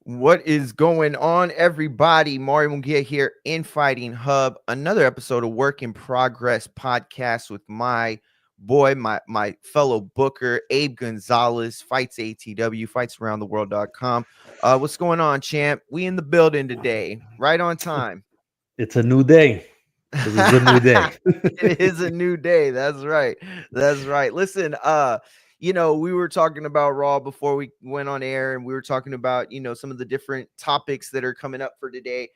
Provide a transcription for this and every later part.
What is going on, everybody? Mario Munguia here in Fighting Hub. Another episode of Work in Progress podcast with my boy, my fellow booker, Abe Gonzalez, fights ATW, fightsaroundtheworld.com. What's going on, champ? We in the building today, right on time. It's a new day because it's a new day. It is a new day. That's right. That's right. Listen, we were talking about Raw before we went on air, and we were talking about, some of the different topics that are coming up for today.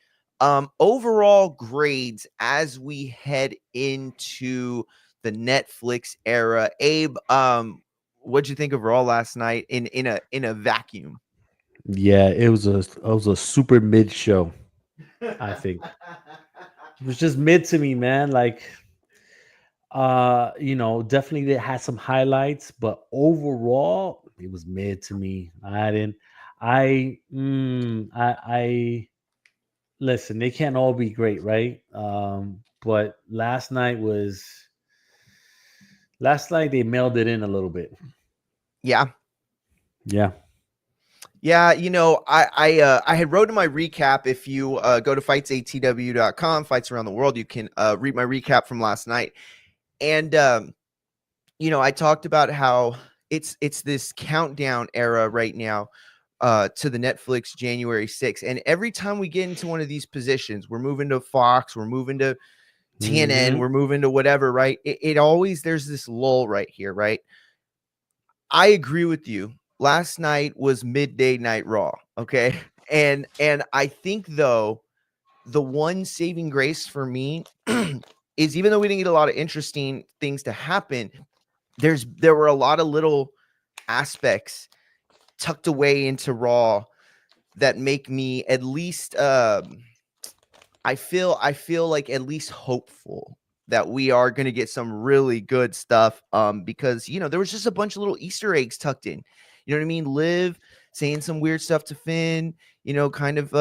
Overall grades as we head into the Netflix era. Abe, what'd you think of Raw last night in a vacuum? Yeah, it was a super mid show. I think it was just mid to me, man. Like, definitely it had some highlights, but overall, it was mid to me. I didn't. I listen. They can't all be great, right? But last night they mailed it in a little bit. Yeah. Yeah. Yeah, I had wrote in my recap. If you go to fightsatw.com, fights around the world, you can read my recap from last night. And I talked about how it's this countdown era right now to the Netflix January 6th. And every time we get into one of these positions, we're moving to Fox, we're moving to TNN, Hmm. we're moving to whatever, right? It always there's this lull right here, right? I agree with you. Last night was midday night Raw, okay? And I think though the one saving grace for me is, even though we didn't get a lot of interesting things to happen, there were a lot of little aspects tucked away into Raw that make me at least I feel like at least hopeful that we are going to get some really good stuff, because there was just a bunch of little Easter eggs tucked in. You know what I mean? Liv saying some weird stuff to Finn, kind of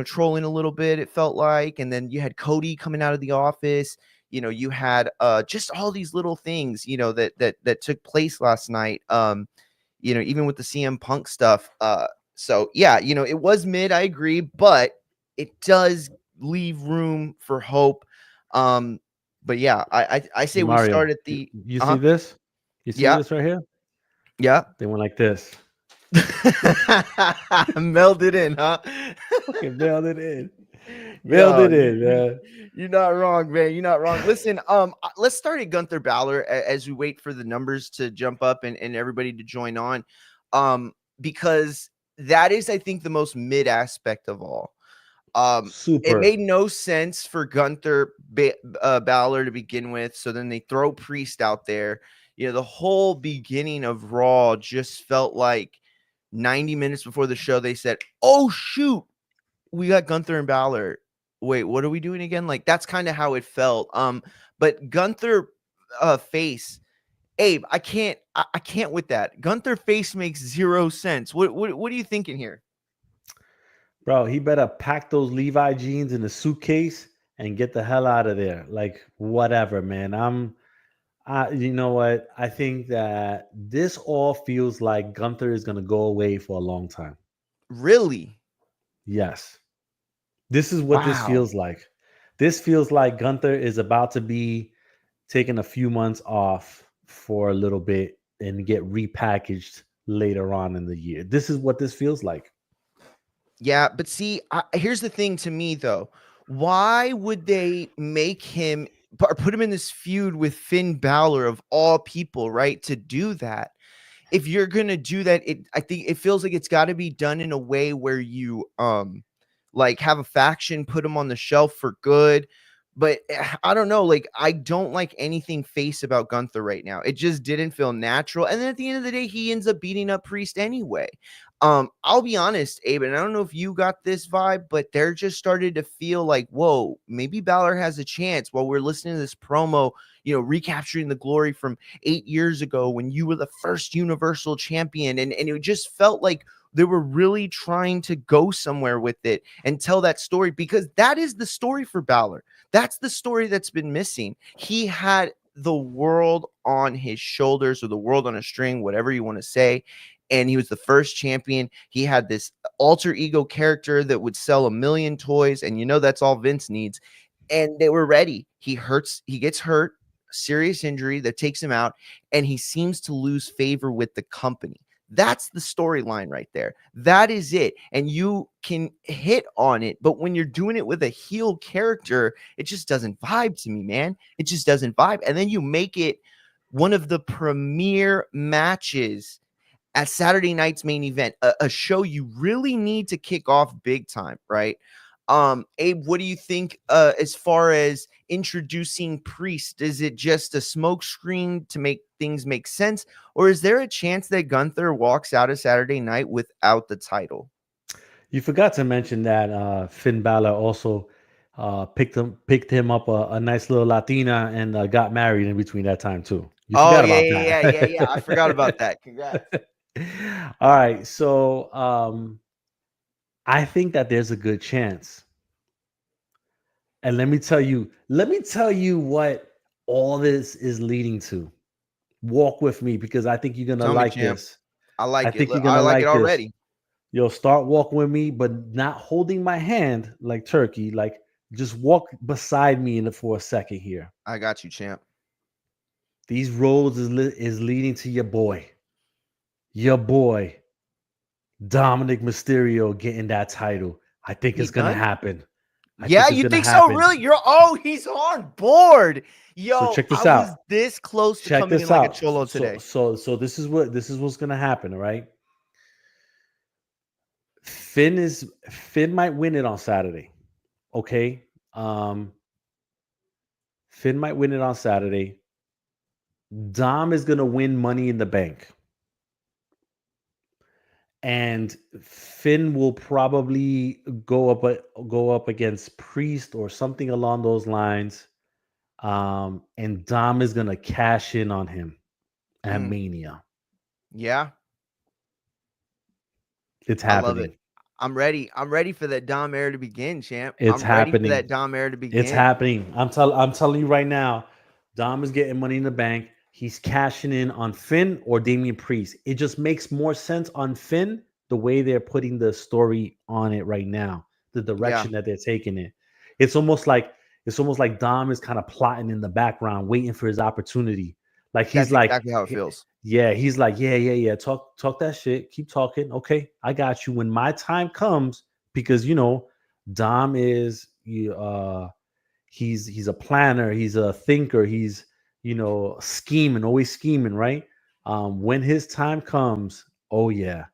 trolling a little bit, it felt like. And then you had Cody coming out of the office. You had just all these little things, that took place last night. Even with the CM Punk stuff. So yeah, it was mid, I agree, but it does leave room for hope. Um, but yeah, I say we Mario, start at you, the you see this? You see yeah, this right here? yeah. They went like this. Melded in, huh? Okay, mailed it in. Mailed Yo, it in, man. you're not wrong, man. You're not wrong. Listen, let's start at Gunther Balor as we wait for the numbers to jump up and everybody to join on. Because that is, I think, the most mid aspect of all. It Super. made no sense for Balor to begin with. So then they throw Priest out there. The whole beginning of Raw just felt like 90 minutes before the show, they said, "Oh, shoot, we got Gunther and Balor. Wait, what are we doing again?" Like, that's kind of how it felt. But Gunther face, Abe, I can't with that. Gunther face makes zero sense. What are you thinking here? Bro, he better pack those Levi jeans in a suitcase and get the hell out of there. Like, whatever, man. You know what? I think that this all feels like Gunther is going to go away for a long time. Really? Yes. This is what this Wow. feels like. This feels like Gunther is about to be taking a few months off for a little bit and get repackaged later on in the year. This is what this feels like. Yeah, but see, here's the thing to me though. Why would they make him or put him in this feud with Finn Balor of all people, right? To do that. If you're gonna do that, I think it feels like it's got to be done in a way where you like have a faction, put them on the shelf for good. But I don't know, like I don't like anything face about Gunther right now. It just didn't feel natural. And then at the end of the day, he ends up beating up Priest anyway. I'll be honest, Abe, and I don't know if you got this vibe, but they're just started to feel like, whoa, maybe Balor has a chance while we're listening to this promo, recapturing the glory from 8 years ago when you were the first Universal Champion. And it just felt like they were really trying to go somewhere with it and tell that story, because that is the story for Balor. That's the story that's been missing. He had the world on his shoulders, or the world on a string, whatever you want to say. and he was the first champion. He had this alter ego character that would sell 1 million toys, and that's all Vince needs. And they were ready. He gets hurt, serious injury that takes him out, and he seems to lose favor with the company. That's the storyline right there. That is it. And you can hit on it, but when you're doing it with a heel character, it just doesn't vibe to me, man. It just doesn't vibe. And then you make it one of the premier matches at Saturday night's main event, a show you really need to kick off big time, right? Abe, what do you think as far as introducing Priest? Is it just a smokescreen to make things make sense, or is there a chance that Gunther walks out of Saturday night without the title? You forgot to mention that Finn Balor also picked him up a nice little Latina and got married in between that time too. You Oh forgot yeah, about yeah. I forgot about that. that. Congrats. All right, so I think that there's a good chance. And let me tell you what all this is leading to. Walk with me because I think you're gonna Tell me, like champ. this. I I like it. think you're I gonna like it like this. already. You'll start walking with me, but not holding my hand like Turkey. Like just walk beside me for a second here. I got you, champ. These roads is leading to your boy, Dominic Mysterio getting that title. I think He it's gonna done? happen. I Yeah, think it's you gonna think so? happen. Really? He's on board. So Yo, check I this was out. this close to Check coming in this like a out. cholo So today. so this is what's gonna happen. All right. Finn might win it on Saturday. Okay. Finn might win it on Saturday. Dom is gonna win Money in the Bank. And Finn will probably go up against Priest or something along those lines. And Dom is gonna cash in on him at Mm, Mania. yeah, It's I love it. happening. I'm ready. I'm ready for that Dom era to begin, champ. It's I'm ready for that happening. Dom era to It's begin. happening. I'm telling you right now, Dom is getting Money in the Bank. He's cashing in on Finn or Damian Priest. It just makes more sense on Finn the way they're putting the story on it right now, the Yeah, direction that they're taking it. It's almost like Dom is kind of plotting in the background, waiting for his opportunity. Like he's that's like, exactly how it feels. yeah, he's like, yeah. Talk that shit. Keep talking. Okay, I got you. When my time comes, because Dom is he's a planner, he's a thinker, he's scheming, always scheming, right? When his time comes, oh yeah,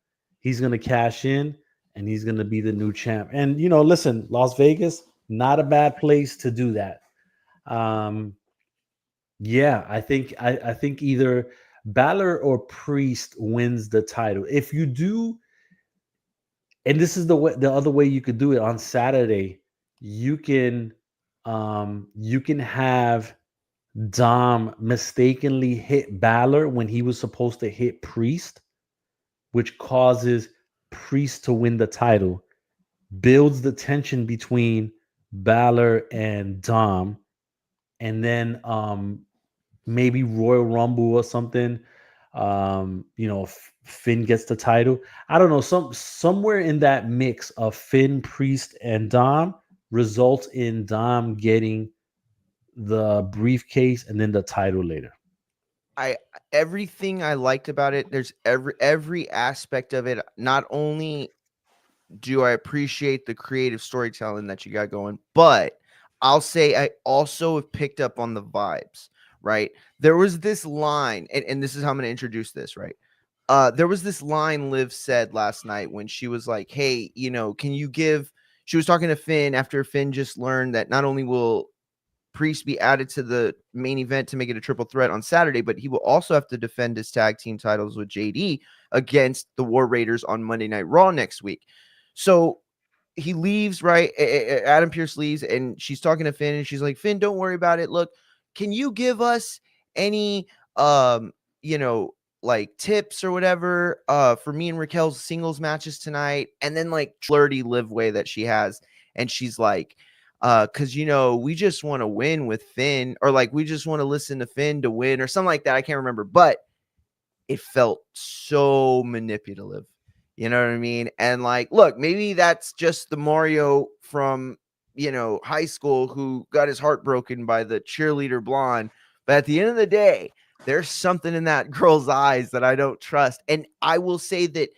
he's gonna cash in and he's gonna be the new champ. And listen, Las Vegas, not a bad place to do that. Yeah, I think either Balor or Priest wins the title. If you do, and this is the other way you could do it on Saturday, you can have Dom mistakenly hit Balor when he was supposed to hit Priest, which causes Priest to win the title, builds the tension between Balor and Dom, and then maybe Royal Rumble or something. Finn gets the title. I don't know. Somewhere in that mix of Finn, Priest, and Dom results in Dom getting the briefcase and then the title later. Everything I liked about it, there's every aspect of it. Not only do I appreciate the creative storytelling that you got going, but I'll say I also have picked up on the vibes, right? There was this line, and this is how I'm going to introduce this, right? There was this line Liv said last night when she was like, hey, can you give, she was talking to Finn after Finn just learned that not only will Priest be added to the main event to make it a triple threat on Saturday, but he will also have to defend his tag team titles with JD against the War Raiders on Monday Night Raw next week. So he leaves, right? Adam Pearce leaves, and she's talking to Finn, and she's like, Finn, don't worry about it. Look, can you give us any like tips or whatever for me and Raquel's singles matches tonight? And then like flirty Liv way that she has, and she's like, because we just want to win with Finn, or like we just want to listen to Finn to win, or something like that. I can't remember, but it felt so manipulative. You know what I mean? And like, look, maybe that's just the Mario from, high school who got his heart broken by the cheerleader blonde. But at the end of the day, there's something in that girl's eyes that I don't trust. And I will say that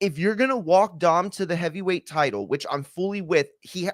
if you're going to walk Dom to the heavyweight title, which I'm fully with,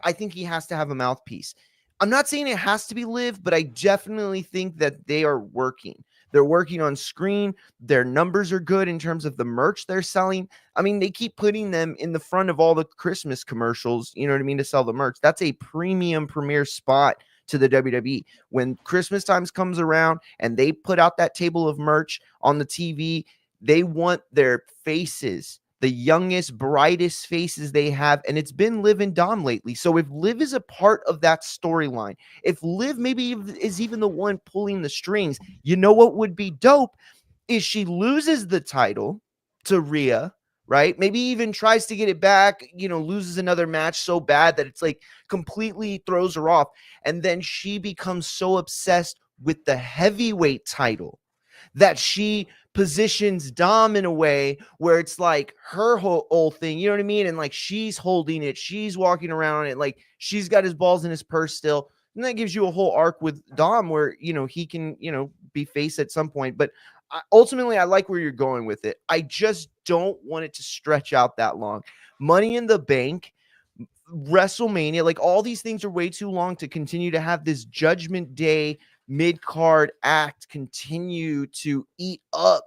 I think he has to have a mouthpiece. I'm not saying it has to be Liv, but I definitely think that they are working. They're working on screen. Their numbers are good in terms of the merch they're selling. I mean, they keep putting them in the front of all the Christmas commercials, you know what I mean, to sell the merch. That's a premium premier spot to the WWE. When Christmas times comes around and they put out that table of merch on the TV, they want their faces, the youngest, brightest faces they have, and it's been Liv and Dom lately. So if Liv is a part of that storyline, if Liv maybe is even the one pulling the strings, you know what would be dope is she loses the title to Rhea, right? Maybe even tries to get it back, loses another match so bad that it's like completely throws her off. And then she becomes so obsessed with the heavyweight title that she positions Dom in a way where it's like her whole thing, you know what I mean? And like she's holding it, she's walking around it, like she's got his balls in his purse still. And that gives you a whole arc with Dom where, he can, be face at some point. But ultimately, I like where you're going with it. I just don't want it to stretch out that long. Money in the Bank, WrestleMania, like all these things are way too long to continue to have this Judgment Day mid-card act continue to eat up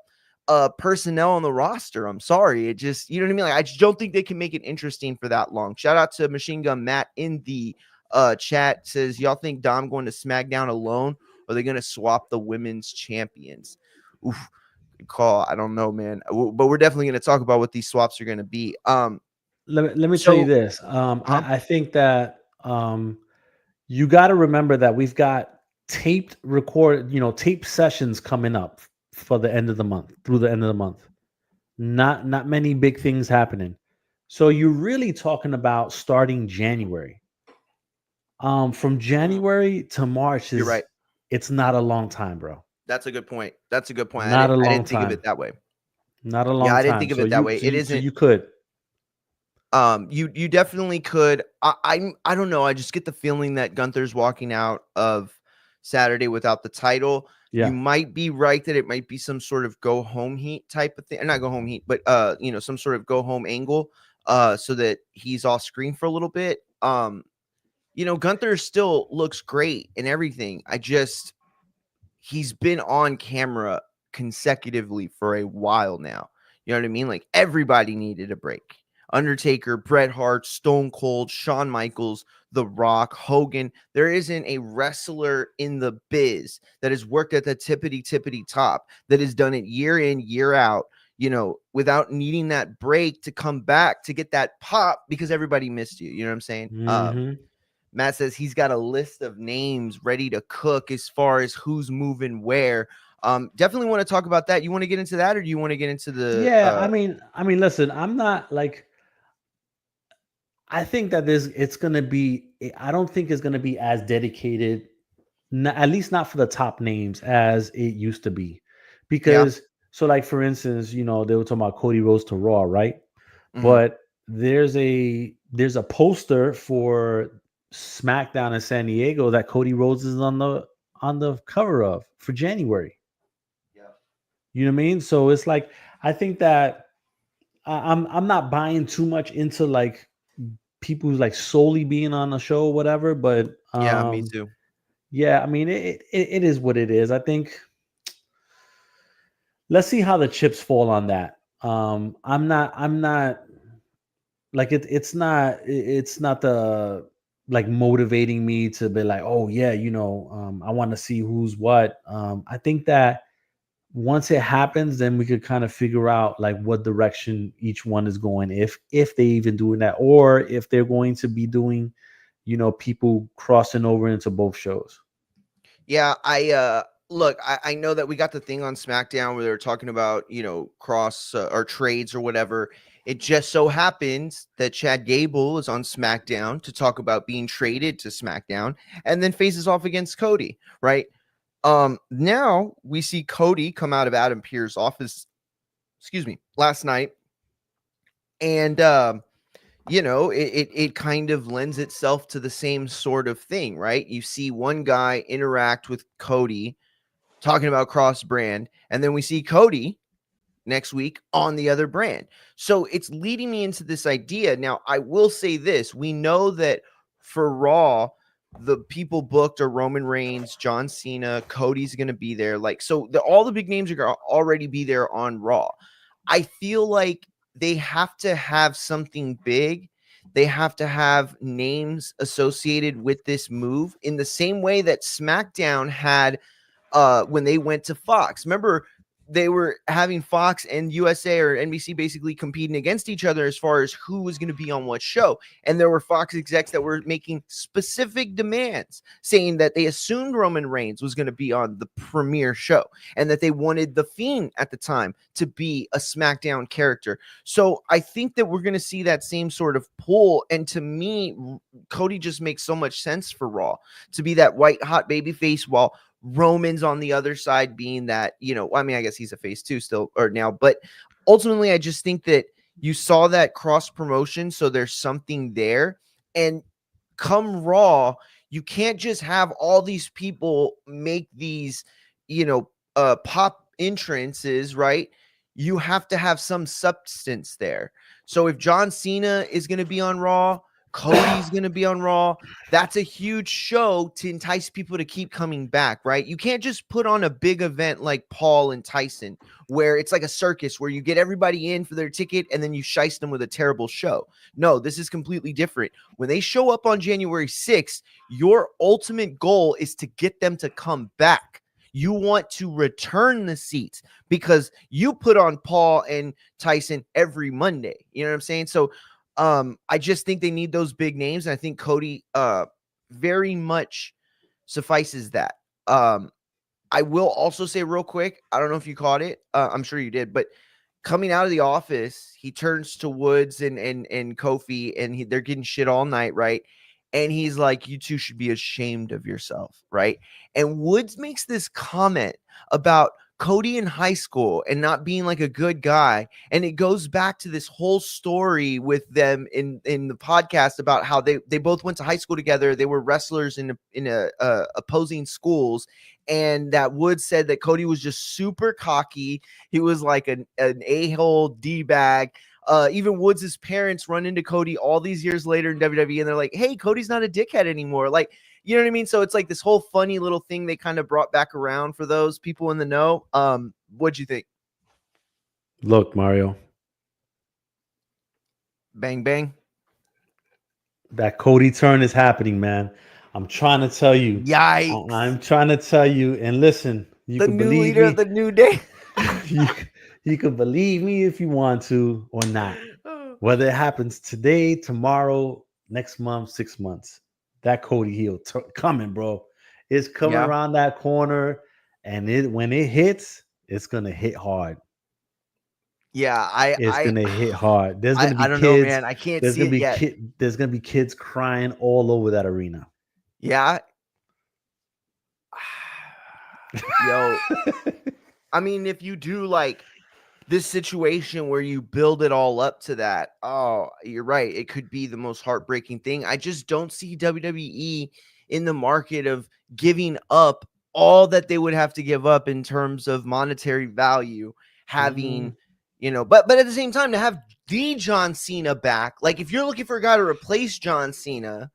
personnel on the roster. I'm sorry. It just, you know what I mean? Like, I just don't think they can make it interesting for that long. Shout out to Machine Gun Matt in the chat. Says, y'all think Dom going to SmackDown alone, or are they going to swap the women's champions? Oof, good call. I don't know, man. But we're definitely going to talk about what these swaps are going to be. Let me tell you this. I think that you got to remember that we've got taped sessions coming up for the end of the month, through the end of the month. Not many big things happening. So you're really talking about starting January. From January to March You're right. It's not a long time, bro. That's a good point. That's a good point. Not a long I didn't think of time. it that way. Not a long Yeah, I time. didn't think of it that way. It isn't. So you could. You definitely could. I don't know. I just get the feeling that Gunther's walking out of Saturday without the title. Yeah. You might be right that it might be some sort of go home heat type of thing. Not go home heat, but some sort of go home angle. So that he's off screen for a little bit. Gunther still looks great and everything. He's been on camera consecutively for a while now. You know what I mean? Like everybody needed a break. Undertaker, Bret Hart, Stone Cold, Shawn Michaels, The Rock, Hogan. There isn't a wrestler in the biz that has worked at the tippity top, that has done it year in, year out, without needing that break to come back to get that pop because everybody missed you. You know what I'm saying? Mm-hmm. Matt says he's got a list of names ready to cook as far as who's moving where. Definitely want to talk about that. You want to get into that, or do you want to get into the? Yeah, I mean, listen, I'm not like. I think that it's going to be. I don't think it's going to be as dedicated, at least not for the top names, as it used to be, because so like for instance, they were talking about Cody Rhodes to Raw, right? Mm-hmm. But there's a poster for SmackDown in San Diego that Cody Rhodes is on the cover of for January. Yeah, you know what I mean. So it's like I think that I'm not buying too much into like people who's like solely being on the show or whatever, but yeah, me too. Yeah, I mean it is what it is. I think let's see how the chips fall on that. I'm not like it's not the like motivating me to be like, oh yeah, I want to see who's what. I think that once it happens, then we could kind of figure out like what direction each one is going, if they even doing that, or if they're going to be doing, people crossing over into both shows. Yeah, look, I know that we got the thing on SmackDown where they're talking about, cross or trades or whatever. It just so happens that Chad Gable is on SmackDown to talk about being traded to SmackDown and then faces off against Cody, right? Now we see Cody come out of Adam Pearce's office, last night. And it kind of lends itself to the same sort of thing, right? You see one guy interact with Cody talking about cross brand, and then we see Cody next week on the other brand. So it's leading me into this idea. Now, I will say this. We know that for Raw, the people booked are Roman Reigns, John Cena, Cody's going to be there. Like, so all the big names are going to already be there on Raw. I feel like they have to have something big. They have to have names associated with this move in the same way that SmackDown had when they went to Fox. Remember, they were having Fox and USA or NBC basically competing against each other as far as who was going to be on what show. And there were Fox execs that were making specific demands, saying that they assumed Roman Reigns was going to be on the premiere show and that they wanted The Fiend at the time to be a SmackDown character. So I think that we're going to see that same sort of pull. And to me, Cody just makes so much sense for Raw to be that white hot baby face while Roman's on the other side being that, I mean, I guess he's a face too still or now, but ultimately I just think that you saw that cross promotion. So there's something there. And come Raw, you can't just have all these people make these, pop entrances, right? You have to have some substance there. So if John Cena is going to be on Raw, Cody's going to be on Raw, that's a huge show to entice people to keep coming back, right? You can't just put on a big event like Paul and Tyson, where it's like a circus where you get everybody in for their ticket and then you shice them with a terrible show. No, this is completely different. When they show up on January 6th, your ultimate goal is to get them to come back. You want to return the seats because you put on Paul and Tyson every Monday. You know what I'm saying? So I just think they need those big names. And I think Cody very much suffices that. I will also say real quick, I don't know if you caught it. I'm sure you did, but coming out of the office, he turns to Woods and Kofi, and they're getting shit all night, right? And he's like, you two should be ashamed of yourself, right? And Woods makes this comment about Cody in high school and not being like a good guy. And it goes back to this whole story with them in the podcast about how they both went to high school together. They were wrestlers in opposing schools. And that Woods said that Cody was just super cocky. He was like an a-hole D-bag. Even Woods' parents run into Cody all these years later in WWE, and they're like, hey, Cody's not a dickhead anymore. Like, you know what I mean? So it's like this whole funny little thing they kind of brought back around for those people in the know. What'd you think? Look, Mario. Bang, bang. That Cody turn is happening, man. I'm trying to tell you. Yikes. I'm trying to tell you. And listen, you the can new believe leader me. of the New Day. you can believe me if you want to or not. Whether it happens today, tomorrow, next month, 6 months, that Cody heel coming, bro. It's coming around that corner, and when it hits, it's gonna hit hard. Yeah, it's gonna hit hard. There's gonna be I don't kids. know, man. I can't see it yet. There's gonna be kids crying all over that arena. Yeah. Yo, I mean, if you do like this situation where you build it all up to that, oh, you're right. It could be the most heartbreaking thing. I just don't see WWE in the market of giving up all that they would have to give up in terms of monetary value, having, but at the same time, to have the John Cena back, like if you're looking for a guy to replace John Cena,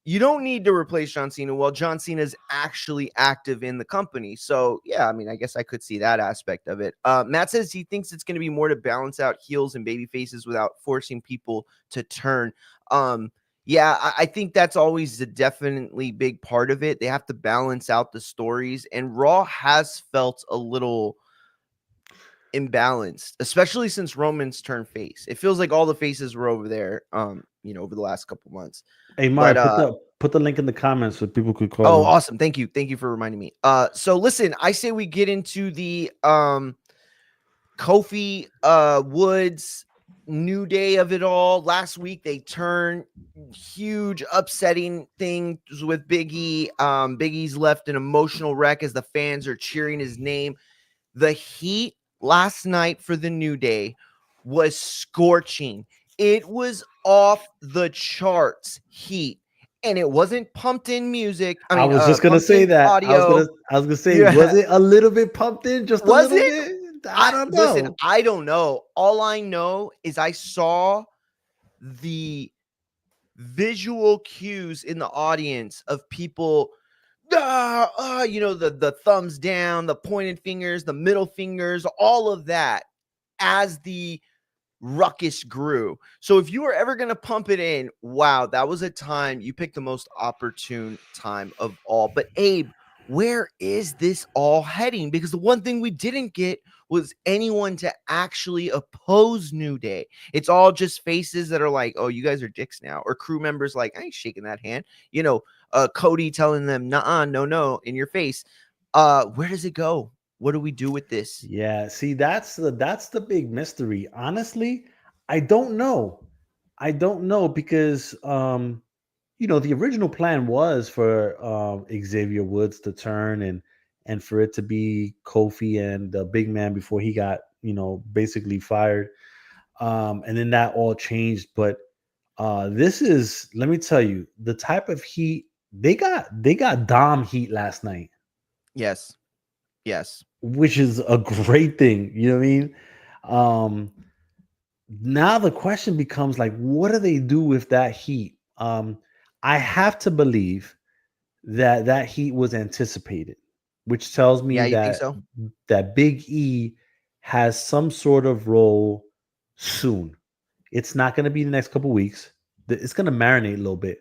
you don't need to replace John Cena while John Cena is actually active in the company. So, yeah, I mean, I guess I could see that aspect of it. Matt says he thinks it's going to be more to balance out heels and baby faces without forcing people to turn. Yeah, I think that's always a definitely big part of it. They have to balance out the stories, and Raw has felt a little imbalanced, especially since Roman's turned face. It feels like all the faces were over there, over the last couple months. Hey, Mark, put the link in the comments so people could call. Oh, awesome. Thank you. Thank you for reminding me. So listen, I say we get into the Kofi Woods New Day of it all. Last week they turned huge upsetting things with Big E. Big E's left an emotional wreck as the fans are cheering his name. The heat last night for the New Day was scorching. It was off the charts heat. And it wasn't pumped in music. I was just gonna Pumped say in that. audio. I was gonna say, was Yeah. it a little bit pumped in? Just a Was little it? bit? I don't Listen, know. I don't know. All I know is I saw the visual cues in the audience of people, the thumbs down, the pointed fingers, the middle fingers, all of that as the ruckus grew. So if you were ever going to pump it in, wow, that was a time you picked the most opportune time of all. But Abe, where is this all heading? Because the one thing we didn't get was anyone to actually oppose New Day. It's all just faces that are like, oh, you guys are dicks now, or crew members like, I ain't shaking that hand. Cody telling them, nah, no, in your face. Where does it go? What do we do with this? Yeah, see, that's the big mystery. Honestly, I don't know. I don't know because the original plan was for Xavier Woods to turn and for it to be Kofi and the big man before he got, basically fired. And then that all changed. But this is, let me tell you, the type of heat they got Dom heat last night. Yes. Which is a great thing. You know what I mean? Um, Now the question becomes like, what do they do with that heat? I have to believe that heat was anticipated, which tells me Yeah, you think that so? Big E has some sort of role soon. It's not going to be the next couple weeks. It's going to marinate a little bit.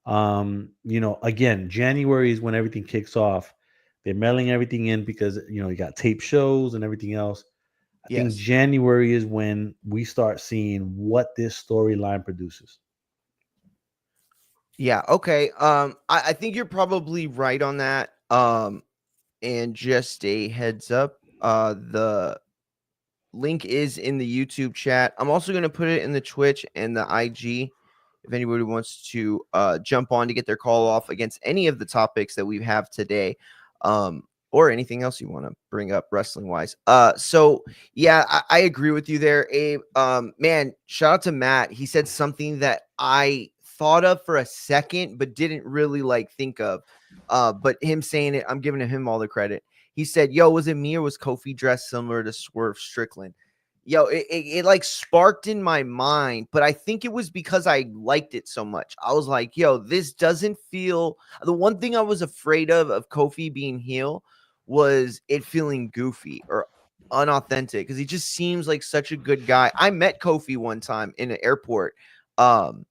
Again, January is when everything kicks off. They're mailing everything in because you got tape shows and everything else. I think Yes. January is when we start seeing what this storyline produces. Yeah. Okay. I think you're probably right on that. And just a heads up, the link is in the YouTube chat. I'm also going to put it in the Twitch and the IG if anybody wants to jump on to get their call off against any of the topics that we have today. Or anything else you want to bring up wrestling wise. So yeah, I agree with you there, Abe. Man, shout out to Matt. He said something that I thought of for a second, but didn't really think of. But him saying it, I'm giving him all the credit. He said, "Yo, was it me or was Kofi dressed similar to Swerve Strickland?" Yo, it sparked in my mind, but I think it was because I liked it so much. I was like, yo, this doesn't feel. The one thing I was afraid of Kofi being heel was it feeling goofy or unauthentic because he just seems like such a good guy. I met Kofi one time in an airport, and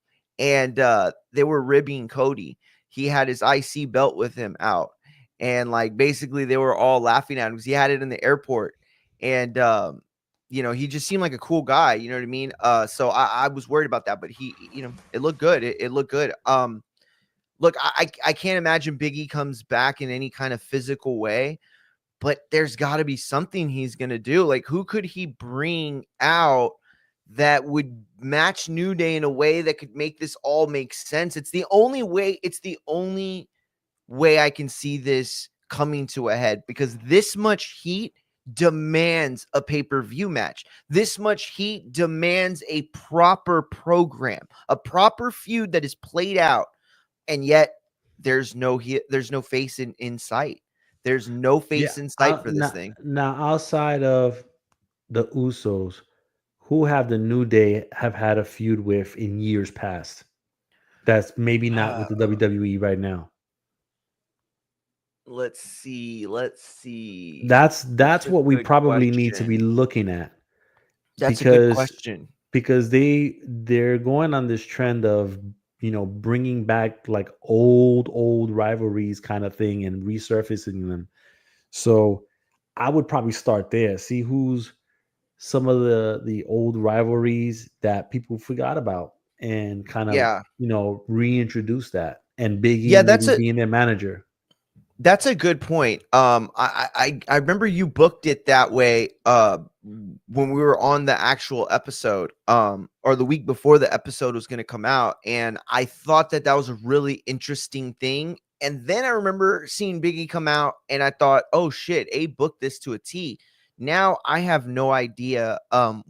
they were ribbing Cody. He had his IC belt with him out, and basically they were all laughing at him because he had it in the airport, and he just seemed like a cool guy. You know what I mean? So I was worried about that, but he, it looked good. It looked good. Look, I can't imagine Biggie comes back in any kind of physical way, but there's got to be something he's going to do. Like, who could he bring out that would match New Day in a way that could make this all make sense? It's the only way I can see this coming to a head because this much heat demands a pay-per-view match. This much heat demands a proper program, a proper feud that is played out, and yet there's no face in sight. There's no face in sight for this thing. Now, outside of the Usos, who have the New Day have had a feud with in years past? That's maybe not with the WWE right now. Let's see. That's what we probably need to be looking at. That's a good question. Because they're going on this trend of bringing back like old rivalries kind of thing and resurfacing them. So I would probably start there, see who's some of the old rivalries that people forgot about and kind of reintroduce that, and Big E maybe being their manager. That's a good point. I remember you booked it that way when we were on the actual episode, or the week before the episode was going to come out, and I thought that was a really interesting thing. And then I remember seeing Biggie come out, and I thought, oh shit, Abe booked this to a T. Now I have no idea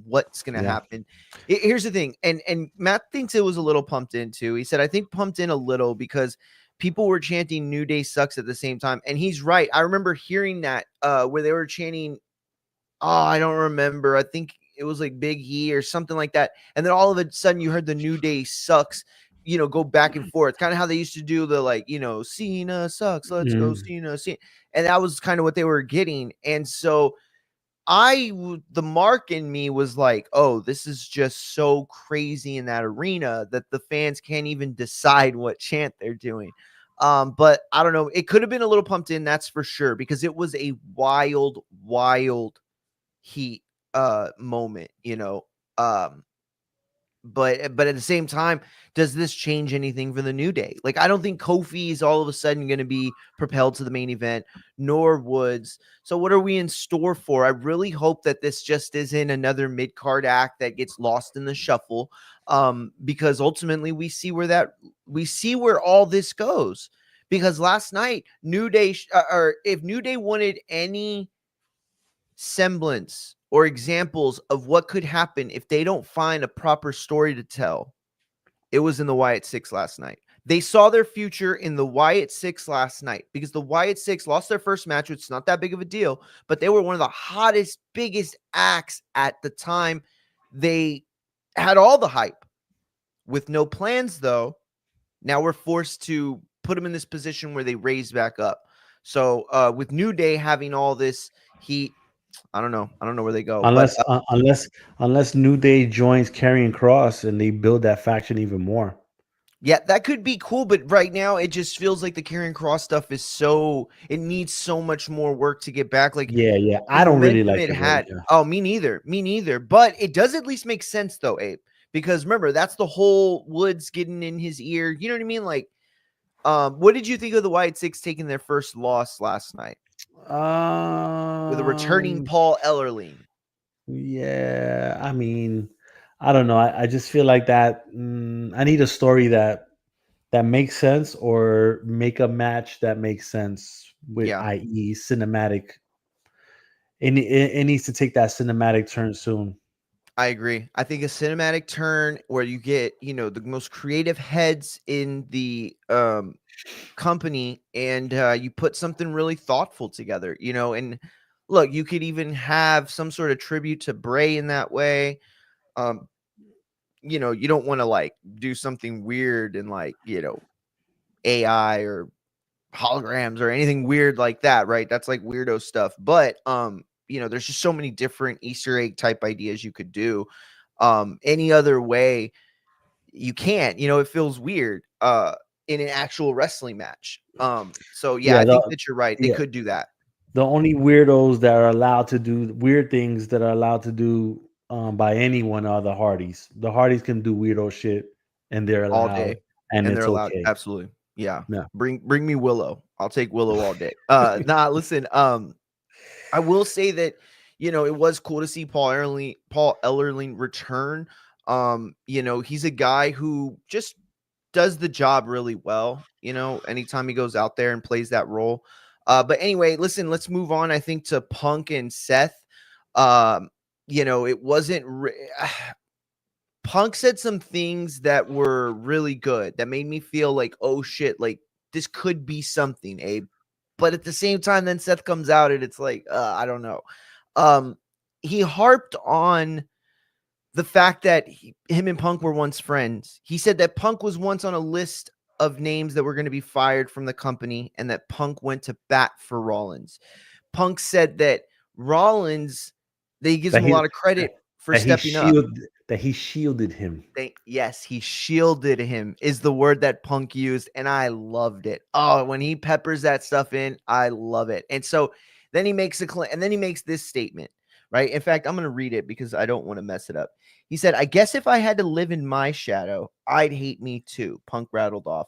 what's going to Yeah. happen. Here's the thing, and Matt thinks it was a little pumped in too. He said, I think pumped in a little because people were chanting New Day sucks at the same time, and he's right. I remember hearing that where they were chanting, oh, I don't remember. I think it was like Big E or something like that. And then all of a sudden you heard the New Day sucks, go back and forth. Kind of how they used to do the Cena sucks, let's go Cena. And that was kind of what they were getting. And so the mark in me was like, oh, this is just so crazy in that arena that the fans can't even decide what chant they're doing. But I don't know. It could have been a little pumped in, that's for sure, because it was a wild heat moment, but at the same time, does this change anything for the New Day? Like, I don't think Kofi is all of a sudden going to be propelled to the main event, nor Woods. So what are we in store for? I really hope that this just isn't another mid-card act that gets lost in the shuffle, because ultimately we see where all this goes. Because last night, New Day, or if New Day wanted any semblance or examples of what could happen if they don't find a proper story to tell, it was in the Wyatt Six last night. They saw their future in the Wyatt Six last night, because the Wyatt Six lost their first match, which is not that big of a deal, but they were one of the hottest, biggest acts at the time. They had all the hype. With no plans, though, now we're forced to put them in this position where they raise back up. So with New Day having all this heat, I don't know where they go. Unless New Day joins Karrion Kross and they build that faction even more. Yeah, that could be cool, but right now it just feels like the Karrion Kross stuff is it needs so much more work to get back. Like, yeah, I don't really like it. Had. Yeah. Oh, me neither. But it does at least make sense though, Abe, because remember, that's the whole Woods getting in his ear. You know what I mean? Like, what did you think of the Wyatt Six taking their first loss last night? With a returning Paul Ellering. Yeah, I mean, I don't know. I just feel like that. I need a story that makes sense, or make a match that makes sense with, i.e., cinematic. It needs to take that cinematic turn soon. I agree. I think a cinematic turn where you get, the most creative heads in the company, and you put something really thoughtful together, and look, you could even have some sort of tribute to Bray in that way. You don't want to like do something weird and like, AI or holograms or anything weird like that, right? That's like weirdo stuff. But there's just so many different Easter egg type ideas you could do. Any other way you can't, it feels weird in an actual wrestling match. So I think that you're right. They could do that. The only weirdos that are allowed to do weird things that are allowed to do by anyone are the Hardys. The Hardys can do weirdo shit, and they're allowed, all day, and it's they're allowed. Okay. Absolutely, yeah. No. Bring me Willow. I'll take Willow all day. Listen. I will say that it was cool to see Paul Ellering return. He's a guy who just does the job really well. Anytime he goes out there and plays that role. But anyway, listen, let's move on. I think to Punk and Seth. It wasn't. Punk said some things that were really good that made me feel like, oh shit, like this could be something, Abe. But at the same time, then Seth comes out and it's like, I don't know. He harped on the fact that him and Punk were once friends. He said that Punk was once on a list of names that were going to be fired from the company, and that Punk went to bat for Rollins. Punk said that Rollins, that he gives him a lot of credit for stepping up. That he shielded him. Yes, he shielded him is the word that Punk used, and I loved it. Oh, when he peppers that stuff in, I love it. And so then he makes this statement, right? In fact, I'm going to read it because I don't want to mess it up. He said, I guess if I had to live in my shadow, I'd hate me too. Punk rattled off.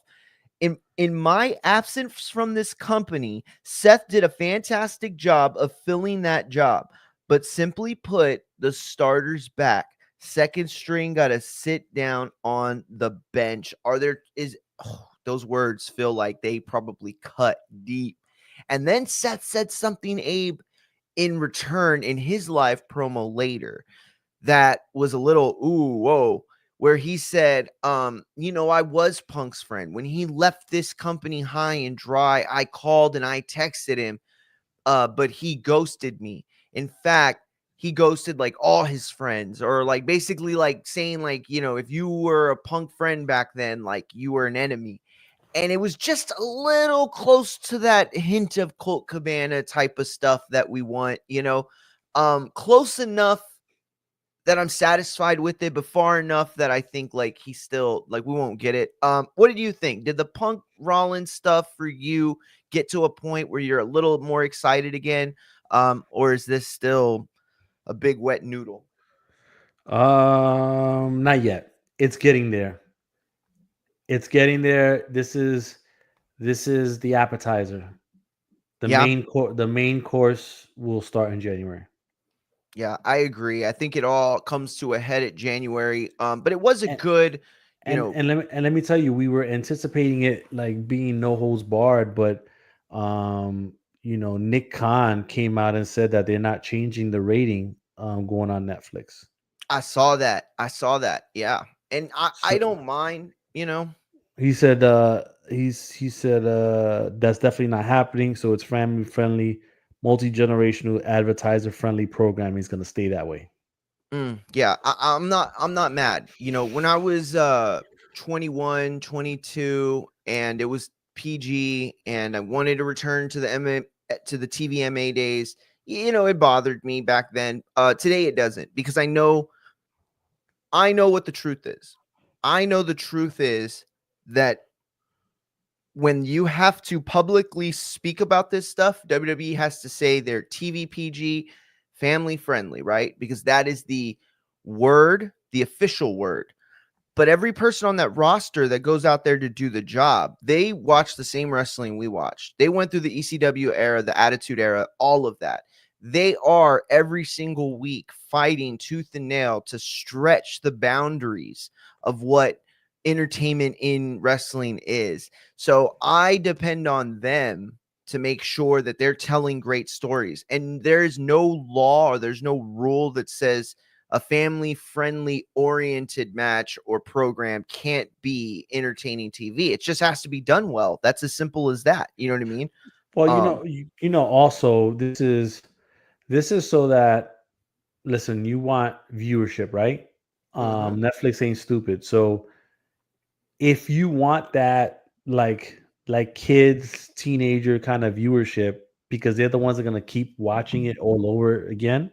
In my absence from this company, Seth did a fantastic job of filling that job. but simply put, the starters back. Second string got to sit down on the bench. Those words feel like they probably cut deep. And then Seth said something, Abe, in return in his live promo later that was a little whoa, where he said, I was Punk's friend. When he left this company high and dry, I called and I texted him, but he ghosted me. In fact, he ghosted like all his friends, or like basically like saying, like, if you were a Punk friend back then, like you were an enemy. And it was just a little close to that hint of Colt Cabana type of stuff that we want, close enough that I'm satisfied with it, but far enough that I think like he's still like we won't get it. What did you think? Did the Punk Rollins stuff for you get to a point where you're a little more excited again? Or is this still a big wet noodle? Not yet. It's getting there. It's getting there. This is the appetizer. Yeah. The main course will start in January. Yeah, I agree. I think it all comes to a head at January. But it was a And good, let me tell you, we were anticipating it like being no holds barred, but Nick Khan came out and said that they're not changing the rating going on Netflix. I saw that. Yeah. And I So don't mind. he said he said that's definitely not happening. So it's family friendly, multi-generational, advertiser friendly programming is going to stay that way. Yeah, I'm not mad. When I was 21, 22 and it was PG and I wanted to return to the to the TVMA days, it bothered me back then. Today it doesn't, because I know what the truth is. I know the truth is that when you have to publicly speak about this stuff, WWE has to say they're TV PG, family friendly, right? Because that is the word, the official word. But every person on that roster that goes out there to do the job, they watch the same wrestling we watched. They went through the ECW era, the Attitude Era, all of that. They are every single week fighting tooth and nail to stretch the boundaries of what entertainment in wrestling is. So I depend on them to make sure that they're telling great stories. And there's no law or there's no rule that says a family friendly oriented match or program can't be entertaining TV. It just has to be done well. That's as simple as that. You know what I mean? Well, Um, also this is so that, listen, you want viewership, right? mhm. Netflix ain't stupid. So if you want that, like kids, teenager kind of viewership, because they're the ones that are gonna keep watching it all over again,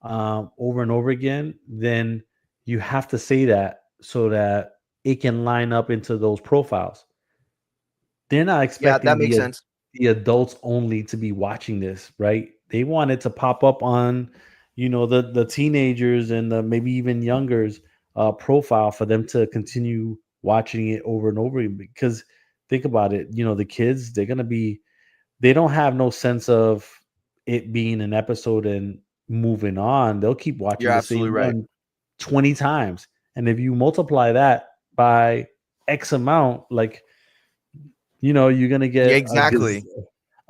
over and over again, then you have to say that so that it can line up into those profiles. They're not Yeah, that expecting makes sense. the adults only to be watching this, right? They want it to pop up on, the teenagers and the maybe even youngers profile for them to continue watching it over and over again. Because think about it, the kids, they don't have no sense of it being an episode and moving on. They'll keep You're watching the absolutely same right. one 20 times. And if you multiply that by X amount, like, you're gonna Yeah, get exactly.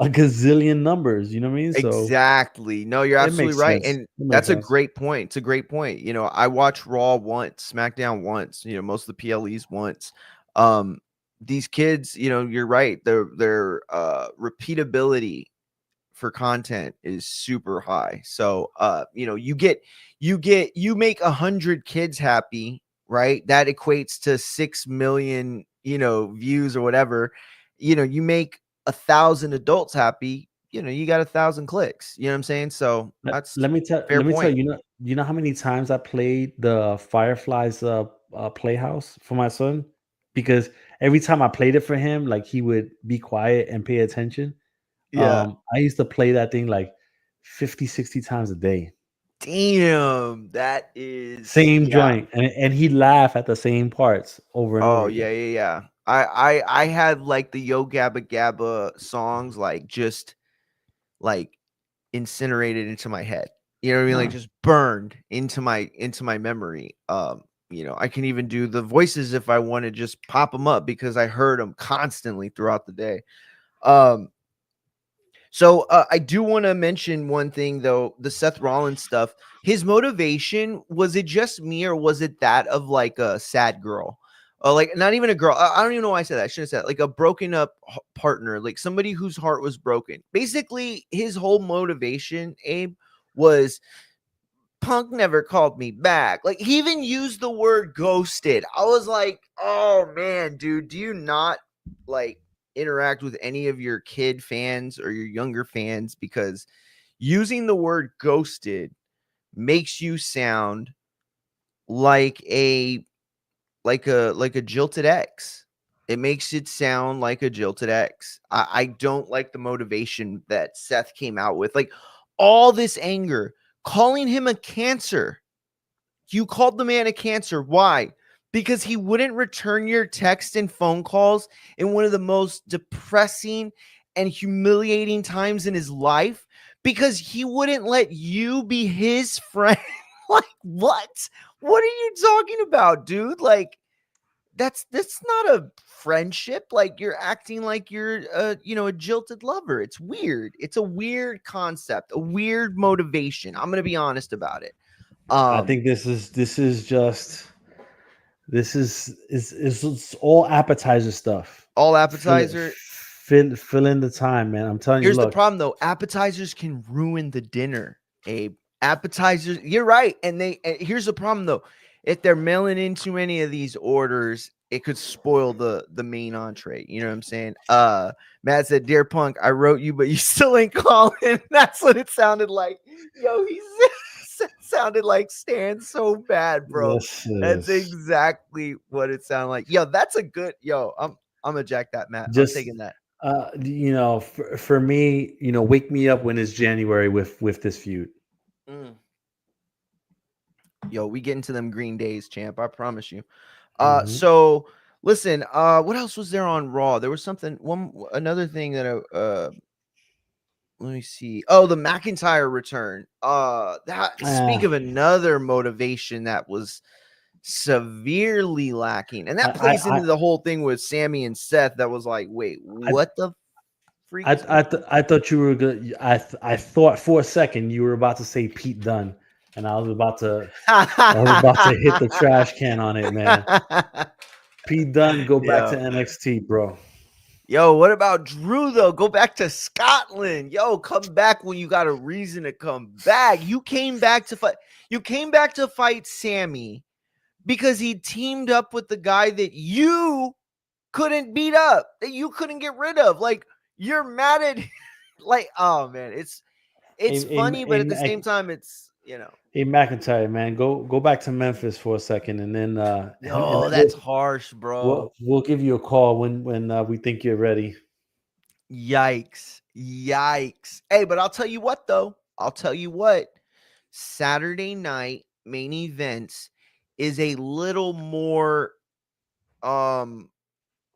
a gazillion numbers. You know what I mean? So Exactly. No, you're it absolutely makes right. sense. And It makes that's a sense. great point. It's a great point. I watch Raw once, SmackDown once, most of the PLEs once. Um, these kids, you're right. Their repeatability for content is super high. So you make 100 kids happy, right? That equates to 6 million, views or whatever. You make 1,000 adults happy, you got 1,000 clicks. You know what I'm saying? So Let, that's let me tell fair let me tell point. you, how many times I played the Fireflies Playhouse for my son, because every time I played it for him, like, he would be quiet and pay attention. Yeah. I used to play that thing like 50, 60 times a day. Damn, that is, Same yeah. joint, and he'd laugh at the same parts over and Oh over yeah, again. yeah, yeah. I had like the Yo Gabba Gabba songs like just like incinerated into my head. You know what I mean? Like Huh. just burned into my memory. I can even do the voices if I want to just pop them up because I heard them constantly throughout the day. Um, so I do want to mention one thing though, the Seth Rollins stuff. His motivation, was it just me or was it that of like a sad girl? Like not even a girl. I don't even know why I said that. I should have said it. Like a broken up partner, like somebody whose heart was broken. Basically, his whole motivation, Abe, was Punk never called me back. Like he even used the word ghosted. I was like, oh man, dude, do you not like interact with any of your kid fans or your younger fans? Because using the word ghosted makes you sound like a jilted ex. It makes it sound like a jilted ex. I don't like the motivation that Seth came out with. Like all this anger, calling him a cancer. You called the man a cancer. Why? Because he wouldn't return your text and phone calls in one of the most depressing and humiliating times in his life because he wouldn't let you be his friend. Like, what? What are you talking about, dude? Like, that's not a friendship. Like you're acting like you're a jilted lover. It's weird. It's a weird concept, a weird motivation. I'm gonna be honest about it. I Um, think this is just this is it's all appetizer stuff. all Fill it, appetizer. fill in the time, man. I'm telling you, Here's the look. problem though. Appetizers can ruin the dinner, Abe. Appetizers, you're right. And here's the problem though. If they're mailing in too many of these orders, it could spoil the main entree. You know what I'm saying? Matt said, "Dear Punk, I wrote you, but you still ain't calling." That's what it sounded like. Yo, he sounded like Stan so bad, bro. This That's is exactly what it sounded like. Yo, that's a good I'm gonna jack that, Matt. I'm just taking that. for me, wake me up when it's January with this feud. Mm. Yo, we get into them green days, champ. I promise you. Hmm. So listen, what else was there on Raw? There was something another thing that let me see. Oh, the McIntyre return. That speak Uh, of another motivation that was severely lacking. And that I, plays into the whole thing with Sammy and Seth that was like, wait, I, what the freak I, is I, going th- I thought you were good. I thought for a second you were about to say Pete Dunne, and I was about to hit the trash can on it, man. on? Pete Dunne, go back to Yo. NXT, bro. Yo, what about Drew though? Go back to Scotland. Yo, come back when you got a reason to come back. You came back to fight. You came back to fight Sammy because he teamed up with the guy that you couldn't beat up, that you couldn't get rid of. Like you're mad at like oh man, Hey, it's hey, funny, but at the same time it's. hey, McIntyre, man, go back to Memphis for a second, and then Yo, that's harsh, bro. we'll give you a call when we think you're ready. Yikes. Yikes. Hey, but I'll tell you what though. I'll tell you what. Saturday night main events is a little more um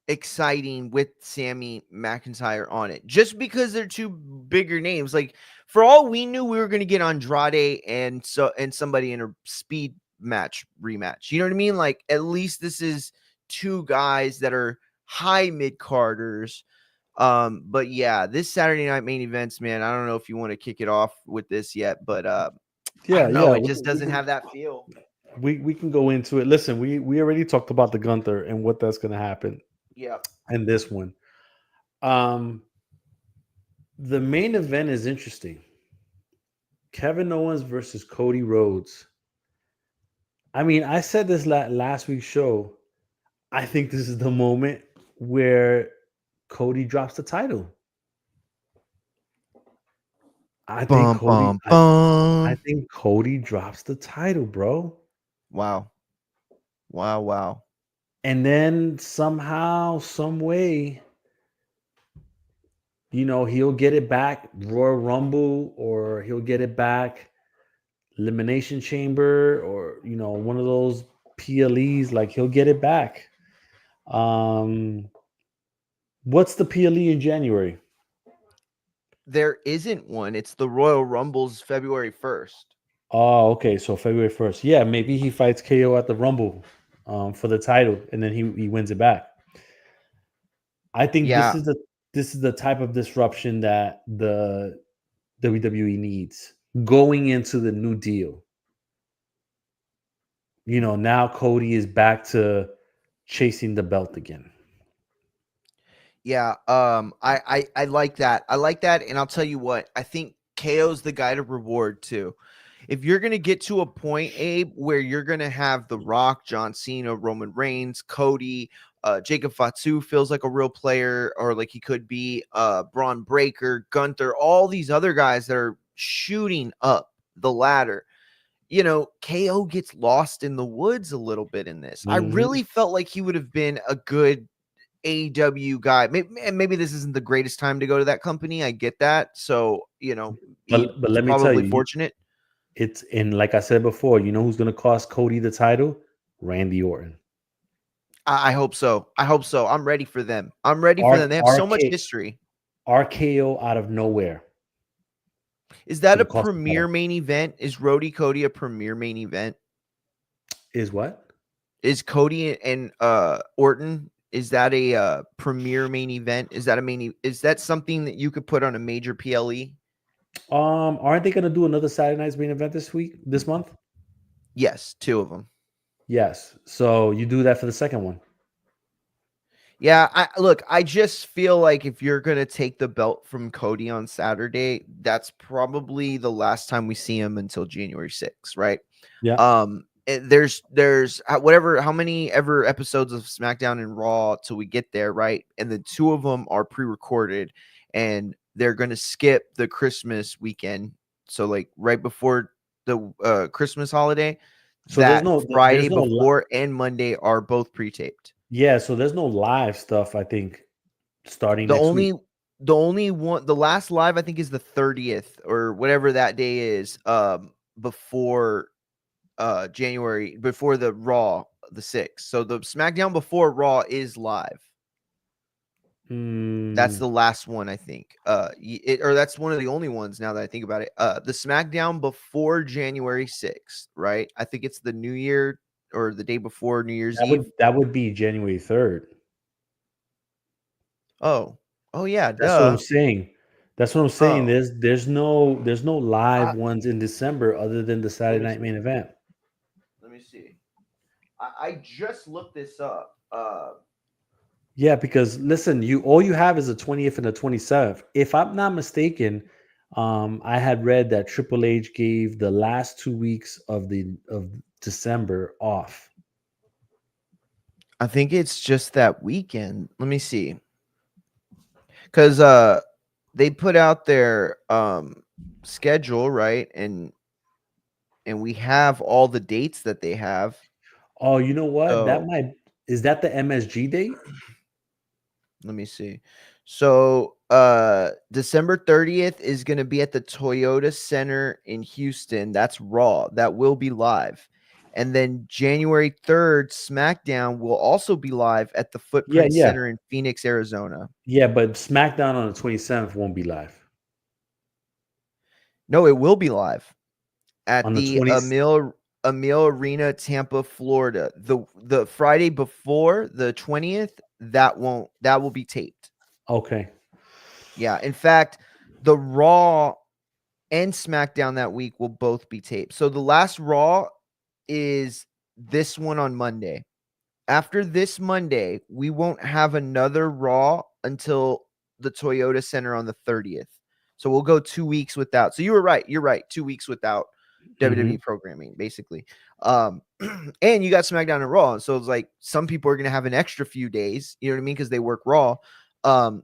exciting with Sammy McIntyre on it. Just because they're two bigger names. Like for all we knew we were going to get Andrade and somebody in a speed match rematch. You know what I mean? Like at least this is two guys that are high mid carders. But yeah, this Saturday night main events, man, I don't know if you want to kick it off with this yet, but I Yeah, don't know. yeah, It just doesn't have that feel. we can go into it. Listen, we already talked about the Gunther and what that's going to happen Yeah. in this one. Um, the main event is interesting. Kevin Owens versus Cody Rhodes. I mean, I said this last week's show. I think this is the moment where Cody drops the title. I think Bum Cody. bum I bum. think Cody drops the title, bro. Wow. Wow. Wow. And then somehow, some way, he'll get it back Royal Rumble, or he'll get it back Elimination Chamber, or one of those PLEs. Like he'll get it back. Um, what's the PLE in January? There isn't one. It's the Royal Rumbles February 1st. Oh, okay. So February 1st. Yeah, maybe he fights KO at the Rumble for the title and then he wins it back. I think Yeah, this is the type of disruption that the WWE needs going into the new deal. Now Cody is back to chasing the belt again. yeah. I like that. I like that, and I'll tell you what. I think KO's the guy to reward too. If you're gonna get to a point, Abe, where you're gonna have The Rock, John Cena, Roman Reigns, Cody, Jacob Fatu feels like a real player, or like he could be, Braun Breaker, Gunther, all these other guys that are shooting up the ladder. KO gets lost in the woods a little bit in this. I Mhm. really felt like he would have been a good AEW guy. Maybe this isn't the greatest time to go to that company. I get that. So, he's But let me tell probably you, fortunate. it's and like I said before, you know who's going to cost Cody the title? Randy Orton. I hope so. I hope so. I'm ready for them. I'm ready for them. R They have so much RK history. RKO out of nowhere. Is It's that going a to cost the premier title. main event? Is Rody Cody a premier main event? Is what? Is Cody and Orton, is that a premier main event? Is that something that you could put on a major PLE? Aren't they going to do another Saturday Night's main event this month? Yes, two of them. Yes. So you do that for the second one. Yeah, I just feel like if you're gonna take the belt from Cody on Saturday, that's probably the last time we see him until January 6th, right? Yeah. There's whatever, how many ever episodes of SmackDown and Raw till we get there, right? And the two of them are pre-recorded, and they're gonna skip the Christmas weekend. So like right before the Christmas holiday, So there's that no Friday before and Monday are both pre-taped. yeah, so there's no live stuff I think starting The next week. only the only one, the last live I think is the 30th or whatever that day is, before before the Raw, the 6th. So the SmackDown before Raw is live. That's Mm, the last one, I think. Or that's one of the only ones now that I think about it. The SmackDown before January 6th, right? I think it's the New Year or the day before New Year's Eve. that would be January 3rd. Oh. Oh yeah, That's what I'm duh. saying. That's what I'm saying. Oh. There's no live Uh, ones in December other than the let Saturday me night see. main event. Let me see. I just looked this up. Yeah, because listen, you all you have is the 20th and the 27th. If I'm not mistaken, I had read that Triple H gave the last 2 weeks of December off. I think it's just that weekend. Let me see. Cuz they put out their schedule, right? And we have all the dates that they have. Oh, you know what? That So, might is that the MSG date? let me see. So, December 30th is going to be at the Toyota Center in Houston. That's Raw. That will be live. And then January 3rd, SmackDown will also be live at the Yeah, Footprint yeah. Center in Phoenix, Arizona. Yeah, but SmackDown on the 27th won't be live. No, it will be live at On the the 20th. Emil Arena, Tampa, Florida. The Friday before the 20th, that will be taped. Okay. Yeah. In fact, the Raw and SmackDown that week will both be taped. So the last Raw is this one on Monday. After this Monday, we won't have another Raw until the Toyota Center on the 30th. So we'll go 2 weeks without. So you were right. You're right. 2 weeks without WWE Mhm. programming, basically. Um, and you got SmackDown and Raw. So it's like some people are going to have an extra few days, you know what I mean? Because they work Raw.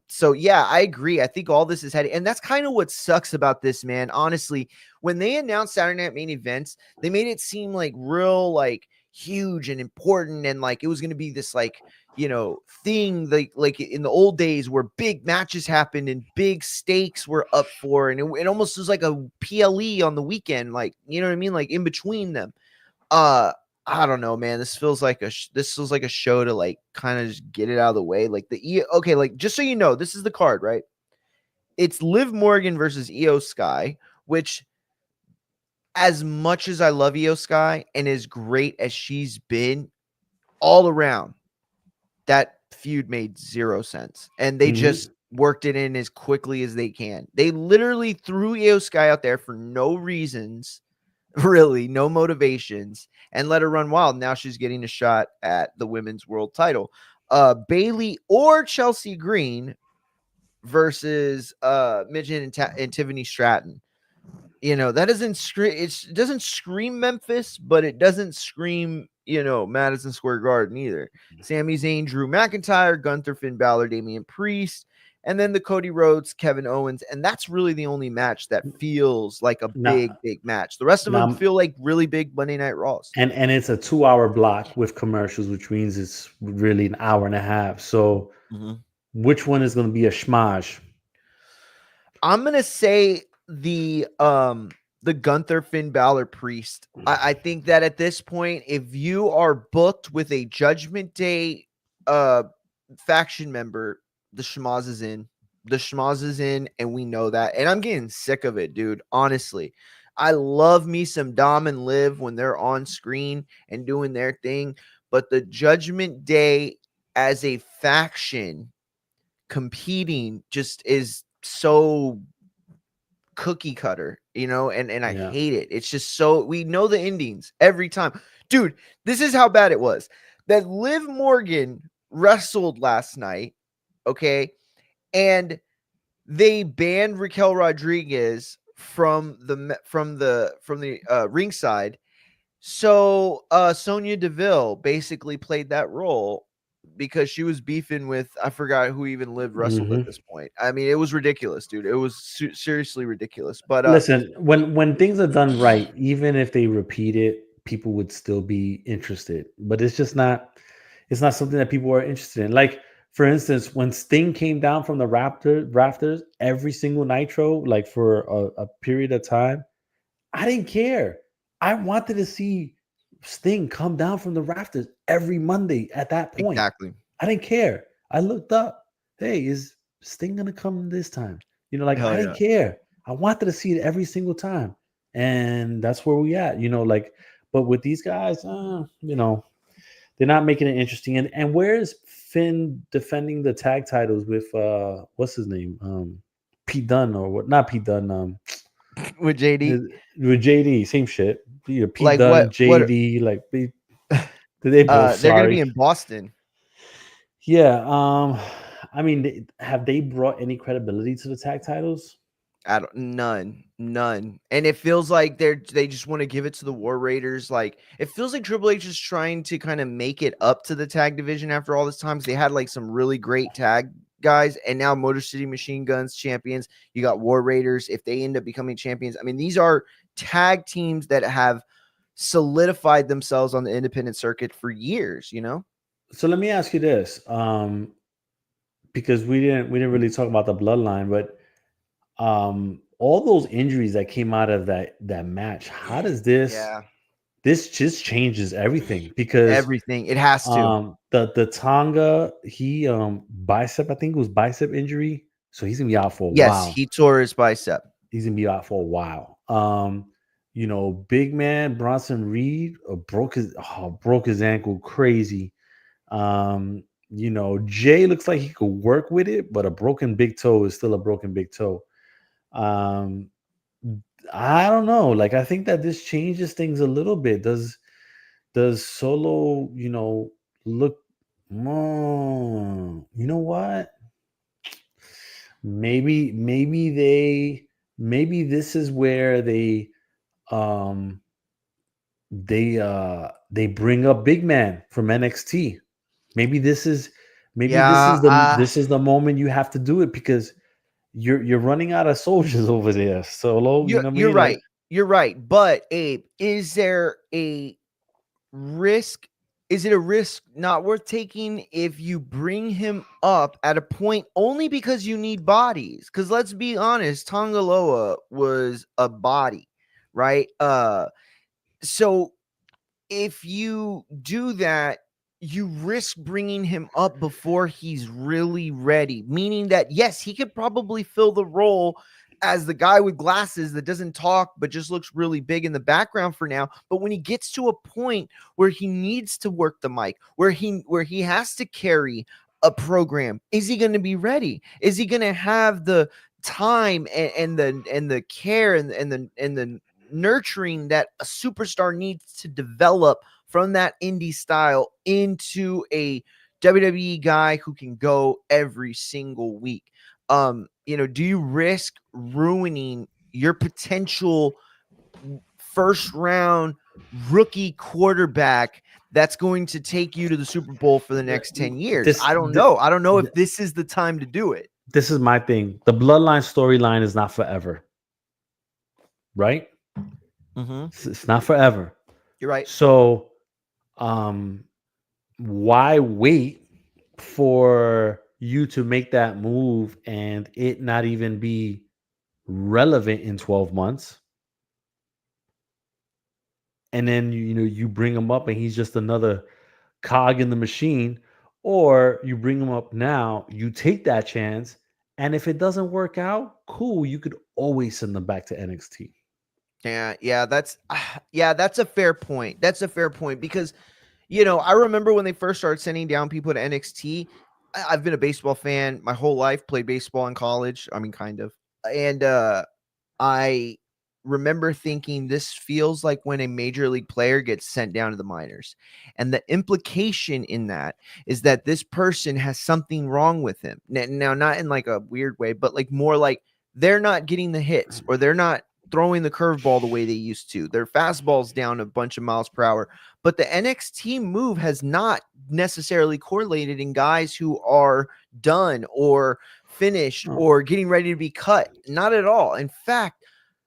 So yeah, I agree. I think all this is headed, and that's kind of what sucks about this, man. Honestly, when they announced Saturday Night Main Events, they made it seem like real, like huge and important, and like it was going to be this like thing like in the old days where big matches happened and big stakes were up for, and it almost was like a PLE on the weekend, like you know what I mean, like in between them. uh I don't know, man. This feels like a show to like kind of just get it out of the way. Like okay, like just so you know, this is the card, right? It's Liv Morgan versus Io Sky, which as much as I love Io Sky and as great as she's been all around, that feud made zero sense. And they Mhm. just worked it in as quickly as they can. They literally threw Io Sky out there for no reasons, really, no motivations, and let her run wild. Now she's getting a shot at the women's world title. Bailey or Chelsea Green versus Midget and Tiffany Stratton. You know, that doesn't scream, it doesn't scream Memphis, but it doesn't scream, Madison Square Garden either. Sami Zayn, Drew McIntyre, Gunther, Finn Balor, Damian Priest, and then the Cody Rhodes, Kevin Owens. And that's really the only match that feels like a Now, big match. The rest of them now, feel like really big Monday Night Raws. and it's a 2 hour block with commercials, which means it's really an hour and a half. So, Mhm. which one is going to be a schmage? I'm gonna say the Gunther Finn Balor Priest. I think that at this point, if you are booked with a Judgment Day faction member, the schmaz is in. The schmaz is in, and we know that. And I'm getting sick of it, dude. Honestly. I love me some Dom and Liv when they're on screen and doing their thing. But the Judgment Day as a faction competing just is so cookie cutter, and I Yeah. hate it. It's just so we know the endings every time. Dude, this is how bad it was. That Liv Morgan wrestled last night, okay? And they banned Raquel Rodriguez from the ringside. So Sonya Deville basically played that role because she was beefing with, I forgot who even Liv wrestled at Hmm. this point. I mean, it was ridiculous, dude. It was seriously ridiculous. But Listen, when things are done right, even if they repeat it, people would still be interested. But it's just not. It's not something that people are interested in. Like, for instance, when Sting came down from the rafters every single Nitro, like for a period of time, I didn't care. I wanted to see Sting come down from the rafters every Monday at that point. exactly. I didn't care. I looked up. Hey, is Sting gonna come this time? Like I Hell didn't yeah. care. I wanted to see it every single time, and that's where we at. Like, but with these guys, they're not making it interesting. And where is Finn defending the tag titles with what's his name? Pete Dunne or what? Not Pete Dunne. With JD, With JD, same shit. Pete like Dunne, what JD, like they both they're gonna be sorry. in Boston. Yeah. I mean, have they brought any credibility to the tag titles? I don't, none. And it feels like they just want to give it to the War Raiders. Like it feels like Triple H is trying to kind of make it up to the tag division after all this time. 'Cause they had like some really great tag guys, and now Motor City Machine Guns champions. You got War Raiders if they end up becoming champions. I mean, these are tag teams that have solidified themselves on the independent circuit for years. So let me ask you this, because we didn't really talk about the bloodline, but all those injuries that came out of that match, how does Yeah, this just changes everything? Because everything it has to. the Tonga, he bicep, I think it was bicep injury, so he's gonna be out for a Yes, while. he tore his bicep. He's gonna be out for a while. Big man Bronson Reed broke his ankle crazy. Jay looks like he could work with it, but a broken big toe is still a broken big toe. Um, I don't know. Like, I think that this changes things a little bit. Does Solo, look more? You know what? Maybe this is where um they bring up Big Man from NXT. Maybe this is maybe this Yeah, is the moment you have to do it, because you're running out of soldiers over there, Solo. You know what I you're mean? Like, right. You're right. But Abe, is there a risk? Is it a risk not worth taking if you bring him up at a point only because you need bodies? Because let's be honest, Tongaloa was a body, right? So if you do that, you risk bringing him up before he's really ready, meaning that yes, he could probably fill the role as the guy with glasses that doesn't talk but just looks really big in the background for now. But when he gets to a point where he needs to work the mic, where he has to carry a program, is he going to be ready? Is he going to have the time and the care and the nurturing that a superstar needs to develop from that indie style into a WWE guy who can go every single week? Do you risk ruining your potential first round rookie quarterback that's going to take you to the Super Bowl for the next 10 years? This, I don't know. I don't know if this is the time to do it. This is my thing. The bloodline storyline is not forever, right? It's not forever. You're right. So, why wait for you to make that move and it not even be relevant in 12 months? And then you bring him up and he's just another cog in the machine, or you bring him up now, you take that chance, and if it doesn't work out, cool, you could always send them back to NXT. Yeah, that's a fair point. That's a fair point because I remember when they first started sending down people to NXT. I've been a baseball fan my whole life, played baseball in college. I mean, kind of. And I remember thinking this feels like when a major league player gets sent down to the minors. And the implication in that is that this person has something wrong with him. Now, not in like a weird way, but like more like they're not getting the hits or they're not throwing the curveball the way they used to. Their fastball's down a bunch of miles per hour. But the NXT move has not necessarily correlated in guys who are done or finished or getting ready to be cut. Not at all. In fact,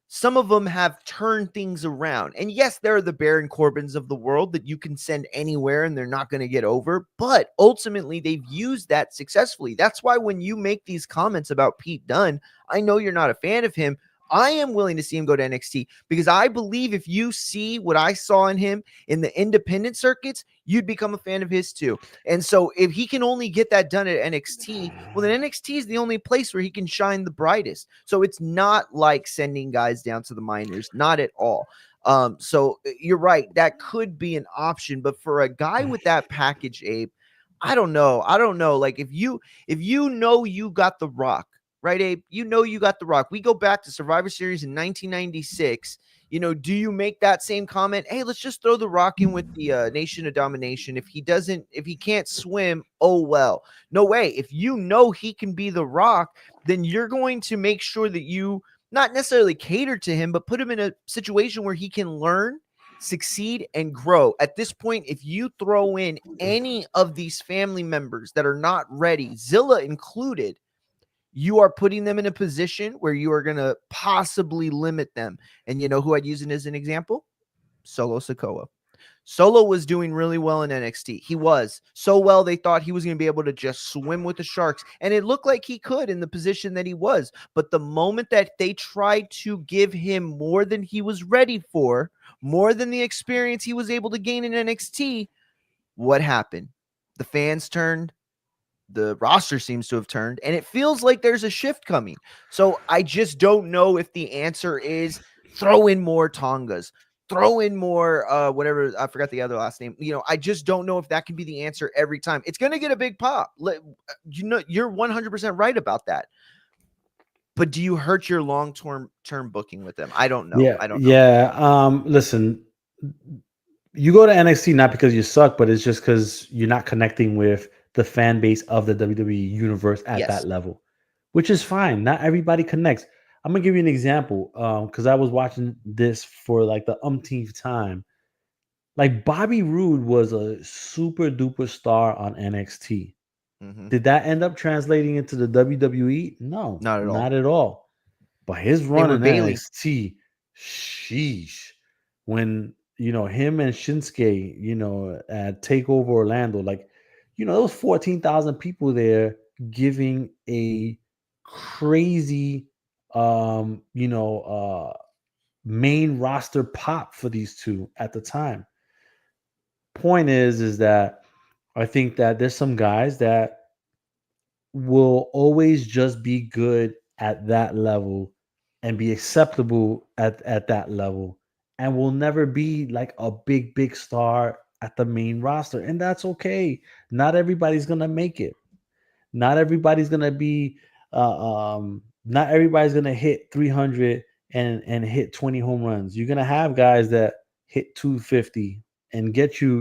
some of them have turned things around. And yes, there are the Baron Corbins of the world that you can send anywhere and they're not going to get over. But ultimately, they've used that successfully. That's why when you make these comments about Pete Dunne, I know you're not a fan of him. I am willing to see him go to NXT because I believe if you see what I saw in him in the independent circuits, you'd become a fan of his too. And so if he can only get that done at NXT, well, then NXT is the only place where he can shine the brightest. So it's not like sending guys down to the minors, not at all. So you're right. That could be an option, but for a guy with that package, Abe, I don't know. Like if you you got The Rock, right, Abe? You got The Rock. We go back to Survivor Series in 1996. Do you make that same comment? Hey, let's just throw The Rock in with the Nation of Domination. If he can't swim, oh well. No way. If he can be The Rock, then you're going to make sure that you not necessarily cater to him, but put him in a situation where he can learn, succeed, and grow. At this point, if you throw in any of these family members that are not ready, Zilla included, you are putting them in a position where you are going to possibly limit them. And you know who I'd use it as an example? Solo Sikoa. Solo was doing really well in NXT. He was so well, they thought he was going to be able to just swim with the Sharks. And it looked like he could in the position that he was. But the moment that they tried to give him more than he was ready for, more than the experience he was able to gain in NXT, what happened? The fans turned. The roster seems to have turned, and it feels like there's a shift coming. So I just don't know if the answer is throw in more Tongas, throw in more whatever, I forgot the other last name. I just don't know if that can be the answer every time. It's going to get a big pop. You're 100% right about that. But do you hurt your long-term booking with them? I don't know. Yeah, I don't know. Yeah. Listen, you go to NXT not because you suck, but it's just because you're not connecting with the fan base of the WWE universe at that level, which is fine. Not everybody connects. I'm gonna give you an example because I was watching this for like the umpteenth time. Like Bobby Roode was a super duper star on NXT. Mm-hmm. Did that end up translating into the WWE? No, Not at all. Not at all. But his run in NXT, sheesh. When him and Shinsuke, at Takeover Orlando, like there was 14,000 people there giving a crazy main roster pop for these two at the time. Point is that I think that there's some guys that will always just be good at that level and be acceptable at that level, and will never be like a big star at the main roster, and that's okay. Not everybody's gonna make it. Not everybody's gonna be not everybody's gonna hit 300 and hit 20 home runs. You're gonna have guys that hit 250 and get you,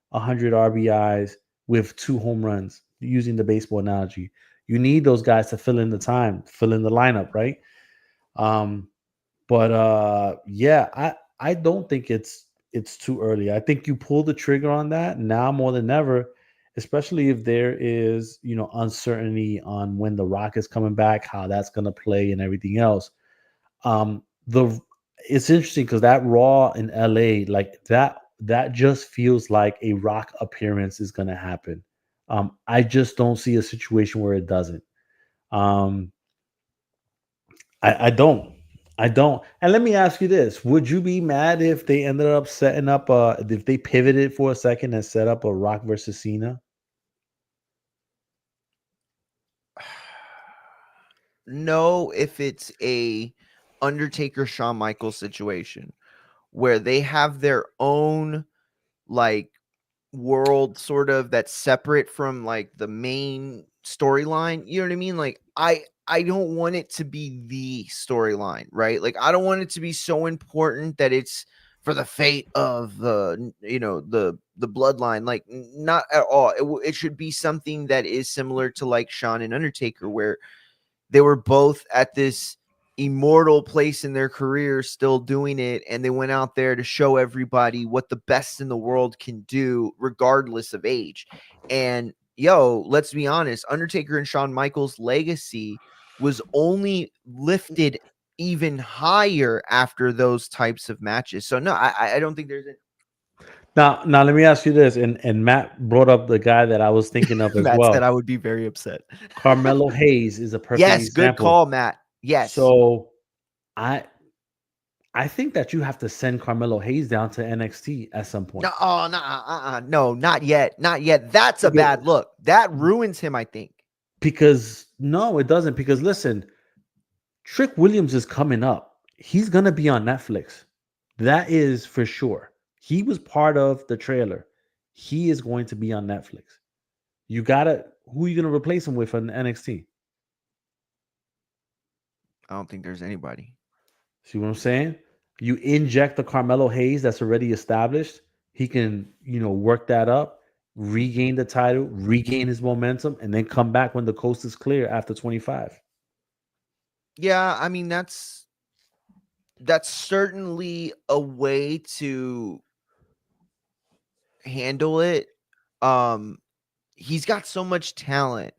100 RBIs with 2 home runs, using the baseball analogy. You need those guys to fill in the time, fill in the lineup, right? Um, but yeah, I don't think it's too early. I think you pull the trigger on that now more than ever, especially if there is, uncertainty on when the Rock is coming back, how that's going to play and everything else. The It's interesting because that Raw in LA, like that just feels like a Rock appearance is going to happen. I just don't see a situation where it doesn't. Um, I don't. I don't. And let me ask you this: would you be mad if they ended up setting up if they pivoted for a second and set up a Rock versus Cena? No, if it's a Undertaker Shawn Michaels situation where they have their own like world sort of that's separate from like the main storyline. You know what I mean? Like I don't want it to be the storyline, right? Like I don't want it to be so important that it's for the fate of the bloodline. Like not at all. It should be something that is similar to like Shawn and Undertaker, where they were both at this immortal place in their career still doing it, and they went out there to show everybody what the best in the world can do regardless of age. And let's be honest, Undertaker and Shawn Michaels legacy was only lifted even higher after those types of matches. So no, I don't think there's a Now let me ask you this, and Matt brought up the guy that I was thinking of as Matt said I well. would be very upset. Carmelo Hayes is a perfect Yes, good example. call, Matt. Yes. So I I think that you have to send Carmelo Hayes down to NXT at some No, point. oh, no, no, not yet, not yet. That's a bad look. That ruins him, I think. Because no, it doesn't. Because listen, Trick Williams is coming up. He's gonna be on Netflix. That is for sure. He was part of the trailer. He is going to be on Netflix. You gotta who are you gonna replace him with on NXT? I don't think there's anybody. See what I'm saying? You inject the Carmelo Hayes that's already established. He can, work that up, regain the title, regain his momentum, and then come back when the coast is clear after 25. Yeah, I mean that's certainly a way to handle it. Um, he's got so much talent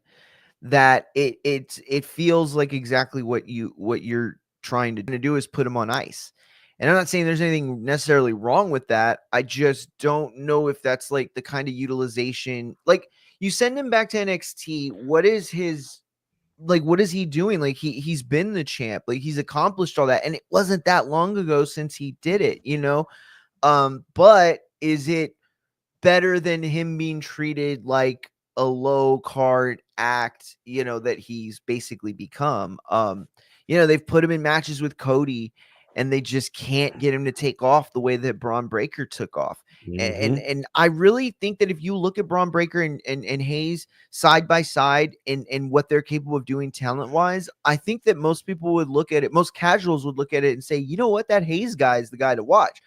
that it feels like exactly what you're trying to do is put him on ice. And I'm not saying there's anything necessarily wrong with that. I just don't know if that's like the kind of utilization. Like you send him back to NXT, what is he doing? Like he's been the champ. Like he's accomplished all that and it wasn't that long ago since he did it. But is it better than him being treated like a low card act, that he's basically become. They've put him in matches with Cody and they just can't get him to take off the way that Braun Breaker took off. And, and Mm-hmm. and I really think that if you look at Braun Breaker and Hayes side by side and what they're capable of doing talent wise, I think that most people would look at it, most casuals would look at it and say, you know what, that Hayes guy is the guy to watch.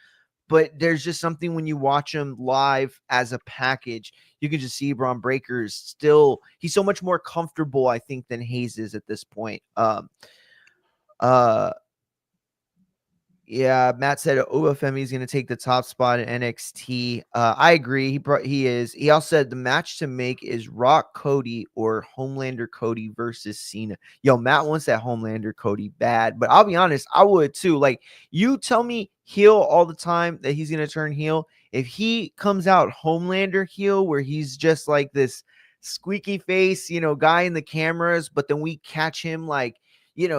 But there's just something when you watch him live as a package, you can just see Braun Breaker is still, he's so much more comfortable, I think, than Hayes is at this point. Uh yeah, Matt said Obafemi is going to take the top spot in NXT. I agree. He is. He also said the match to make is Rock Cody or Homelander Cody versus Cena. Yo, Matt wants that Homelander Cody bad, but I'll be honest, I would too. Like you tell me heel all the time that he's going to turn heel. If he comes out Homelander heel, where he's just like this squeaky face, guy in the cameras, but then we catch him like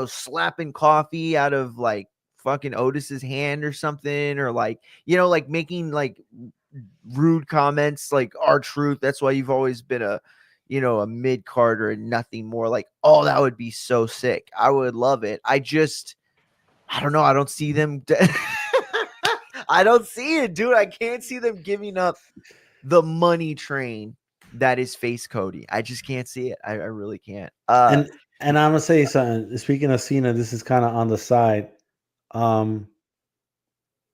slapping coffee out of like fucking Otis's hand or something, or like, like making like rude comments like R-Truth. That's why you've always been a mid carder and nothing more. Like, oh, that would be so sick. I would love it. I just I don't know. I don't see them. I don't see it, dude. I can't see them giving up the money train that is face Cody. I just can't see it. I really can't. And I'm gonna say something. Speaking of Cena, this is kind of on the side. Um,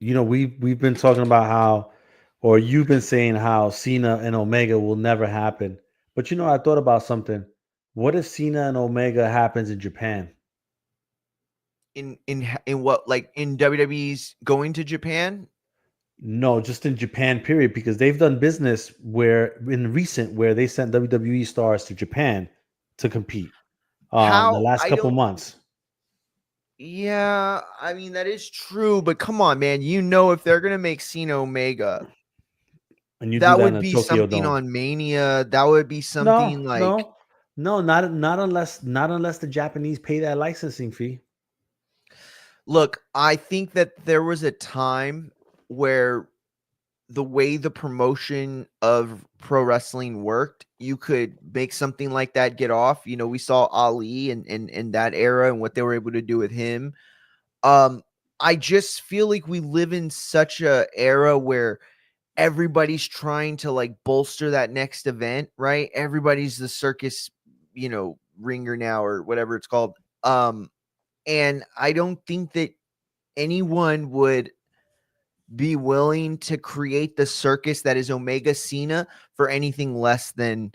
we've been talking about how, or you've been saying how Cena and Omega will never happen. But I thought about something. What if Cena and Omega happens in Japan? In what, like in WWE's going to Japan? No, just in Japan, period, because they've done business where they sent WWE stars to Japan to compete. The How last I couple don't. months, Yeah, I mean that is true, but come on, man. If they're gonna make Cena Omega, and you do that that in would the be Tokyo something Dome. on Mania. That would be something No, like, no, no, not unless the Japanese pay that licensing fee. look, I think that there was a time where the way the promotion of pro wrestling worked, you could make something like that get off. We saw Ali in that era and what they were able to do with him. Um, I just feel like we live in such a era where everybody's trying to like bolster that next event, right? Everybody's the circus, ringer now or whatever it's called. And I don't think that anyone would be willing to create the circus that is Omega Cena for anything less than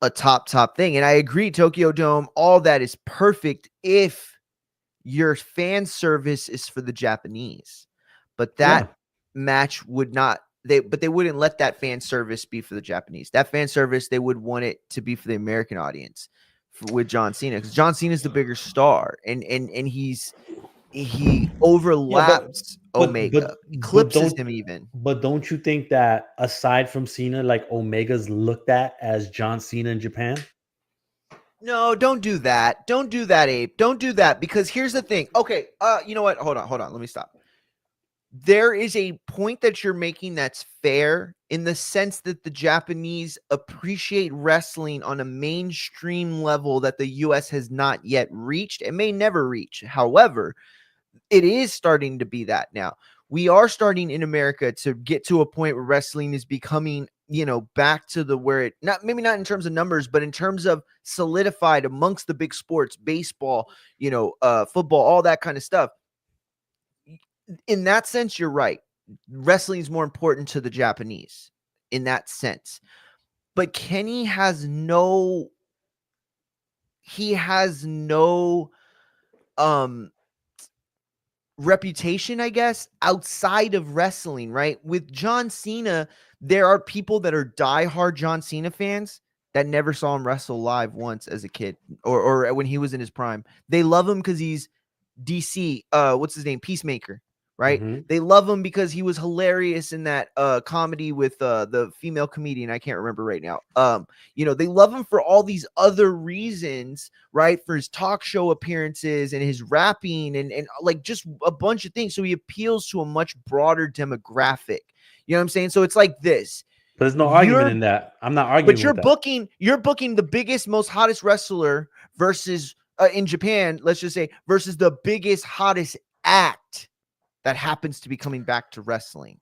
a top thing. And I agree, Tokyo Dome, all that is perfect if your fan service is for the Japanese. But Yeah, that match would not they wouldn't let that fan service be for the Japanese. That fan service, they would want it to be for the American audience with John Cena, because John Cena is the bigger star, and he yeah, overlaps Omega, but eclipses don't him even. but don't you think that aside from Cena, like Omega's looked at as John Cena in Japan? No, don't do that. Don't do that, Abe. Don't do that, because here's the thing. Okay, you know what? Hold on. Let me stop. There is a point that you're making that's fair, in the sense that the Japanese appreciate wrestling on a mainstream level that the US has not yet reached and may never reach. However, it is starting to be that now. We are starting in America to get to a point where wrestling is becoming, back to the where it, not maybe not in terms of numbers, but in terms of solidified amongst the big sports, baseball, football, all that kind of stuff. In that sense, you're right. Wrestling is more important to the Japanese in that sense. But Kenny has no um reputation, I guess, outside of wrestling, right? With John Cena, there are people that are diehard John Cena fans that never saw him wrestle live once as a kid, or when he was in his prime. They love him because he's DC, what's his name? Peacemaker, right? Mm-hmm. They love him because he was hilarious in that comedy with the female comedian. I can't remember right now. They love him for all these other reasons, right? For his talk show appearances and his rapping and like just a bunch of things. So he appeals to a much broader demographic. You know what I'm saying? So it's like this. But there's no argument You're in that. I'm not but arguing with that. you're booking the biggest, most hottest wrestler versus in Japan, let's just say, versus the biggest, hottest act that happens to be coming back to wrestling.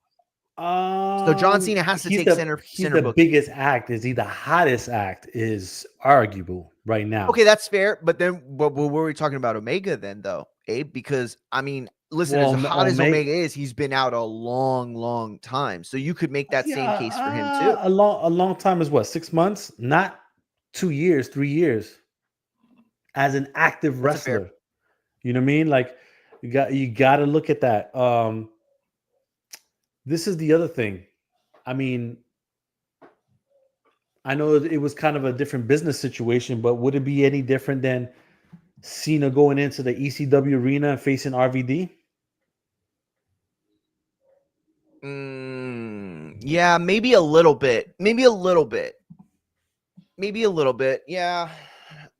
So John Cena has to take He's center the booking. biggest act. Is he the hottest act? Is arguable right now. Okay, that's fair. But then, what were we talking about Omega then, though, Abe? Because I mean, listen, as Well, hot as Omega is, he's been out a long time. So you could make that same case for him too. a long time is what, 6 months? Not 2 years, 3 years. As an active That's a fair. wrestler, you know what I mean? Like you got to look at that. This is the other thing. I mean, I know it was kind of a different business situation, but would it be any different than Cena going into the ECW arena and facing RVD? Yeah, maybe a little bit. Maybe a little bit. Yeah,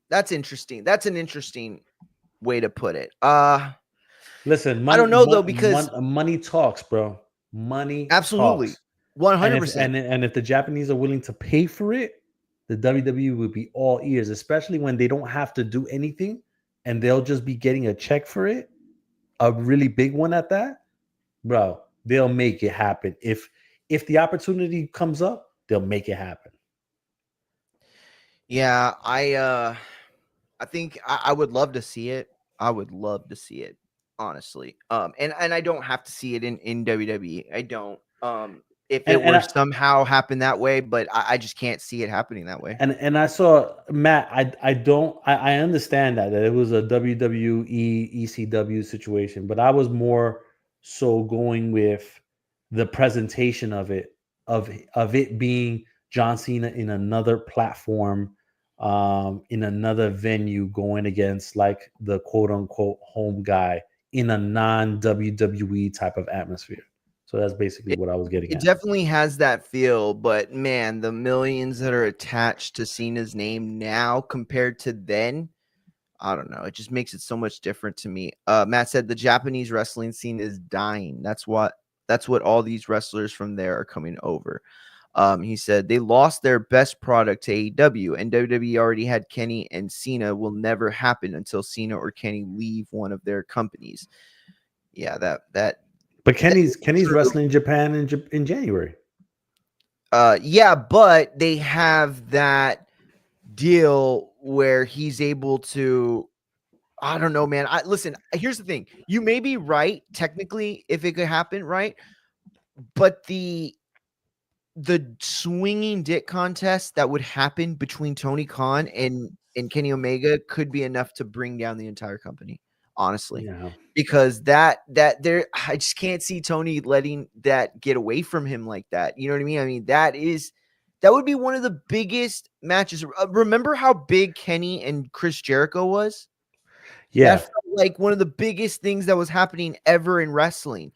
that's interesting. That's an interesting way to put it. Listen, I don't know though, because money talks, bro. Money absolutely, talks. And if 100%. and if the Japanese are willing to pay for it, the WWE would be all ears, especially when they don't have to do anything and they'll just be getting a check for it. a really big one at that, bro, they'll make it happen. If the opportunity comes up, they'll make it happen. Yeah, I think I would love to see it. I would love to see it, honestly. And I don't have to see it in WWE. I don't. If And it were and somehow happen that way, but I just can't see it happening that way. and I saw Matt. I don't. I understand that it was a WWE ECW situation, but I was more so going with the presentation of it, of it being John Cena in another platform, in another venue, going against like the quote unquote home guy in a non WWE type of atmosphere. So that's basically It, what I was getting it at. definitely has that feel, but man, the millions that are attached to Cena's name now compared to then, I don't know. It just makes it so much different to me. Matt said the Japanese wrestling scene is dying. That's what all these wrestlers from there are coming over. He said they lost their best product to AEW, and WWE already had Kenny and Cena. Will never happen until Cena or Kenny leave one of their companies. Yeah, But that is Kenny's true. wrestling in Japan in January. Yeah, but they have that deal where he's able to. I don't know, man. Listen. Here's the thing: you may be right technically if it could happen, right? But the swinging dick contest that would happen between Tony Khan and Kenny Omega could be enough to bring down the entire company, honestly. Yeah. Because that there I just can't see Tony letting that get away from him like that. You know what I mean? I mean, that would be one of the biggest matches. Remember how big Kenny and Chris Jericho was? That Yeah. felt like one of the biggest things that was happening ever in wrestling.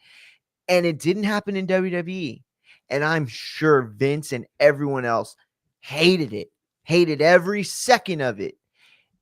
And it didn't happen in WWE. And I'm sure Vince and everyone else hated it, hated every second of it.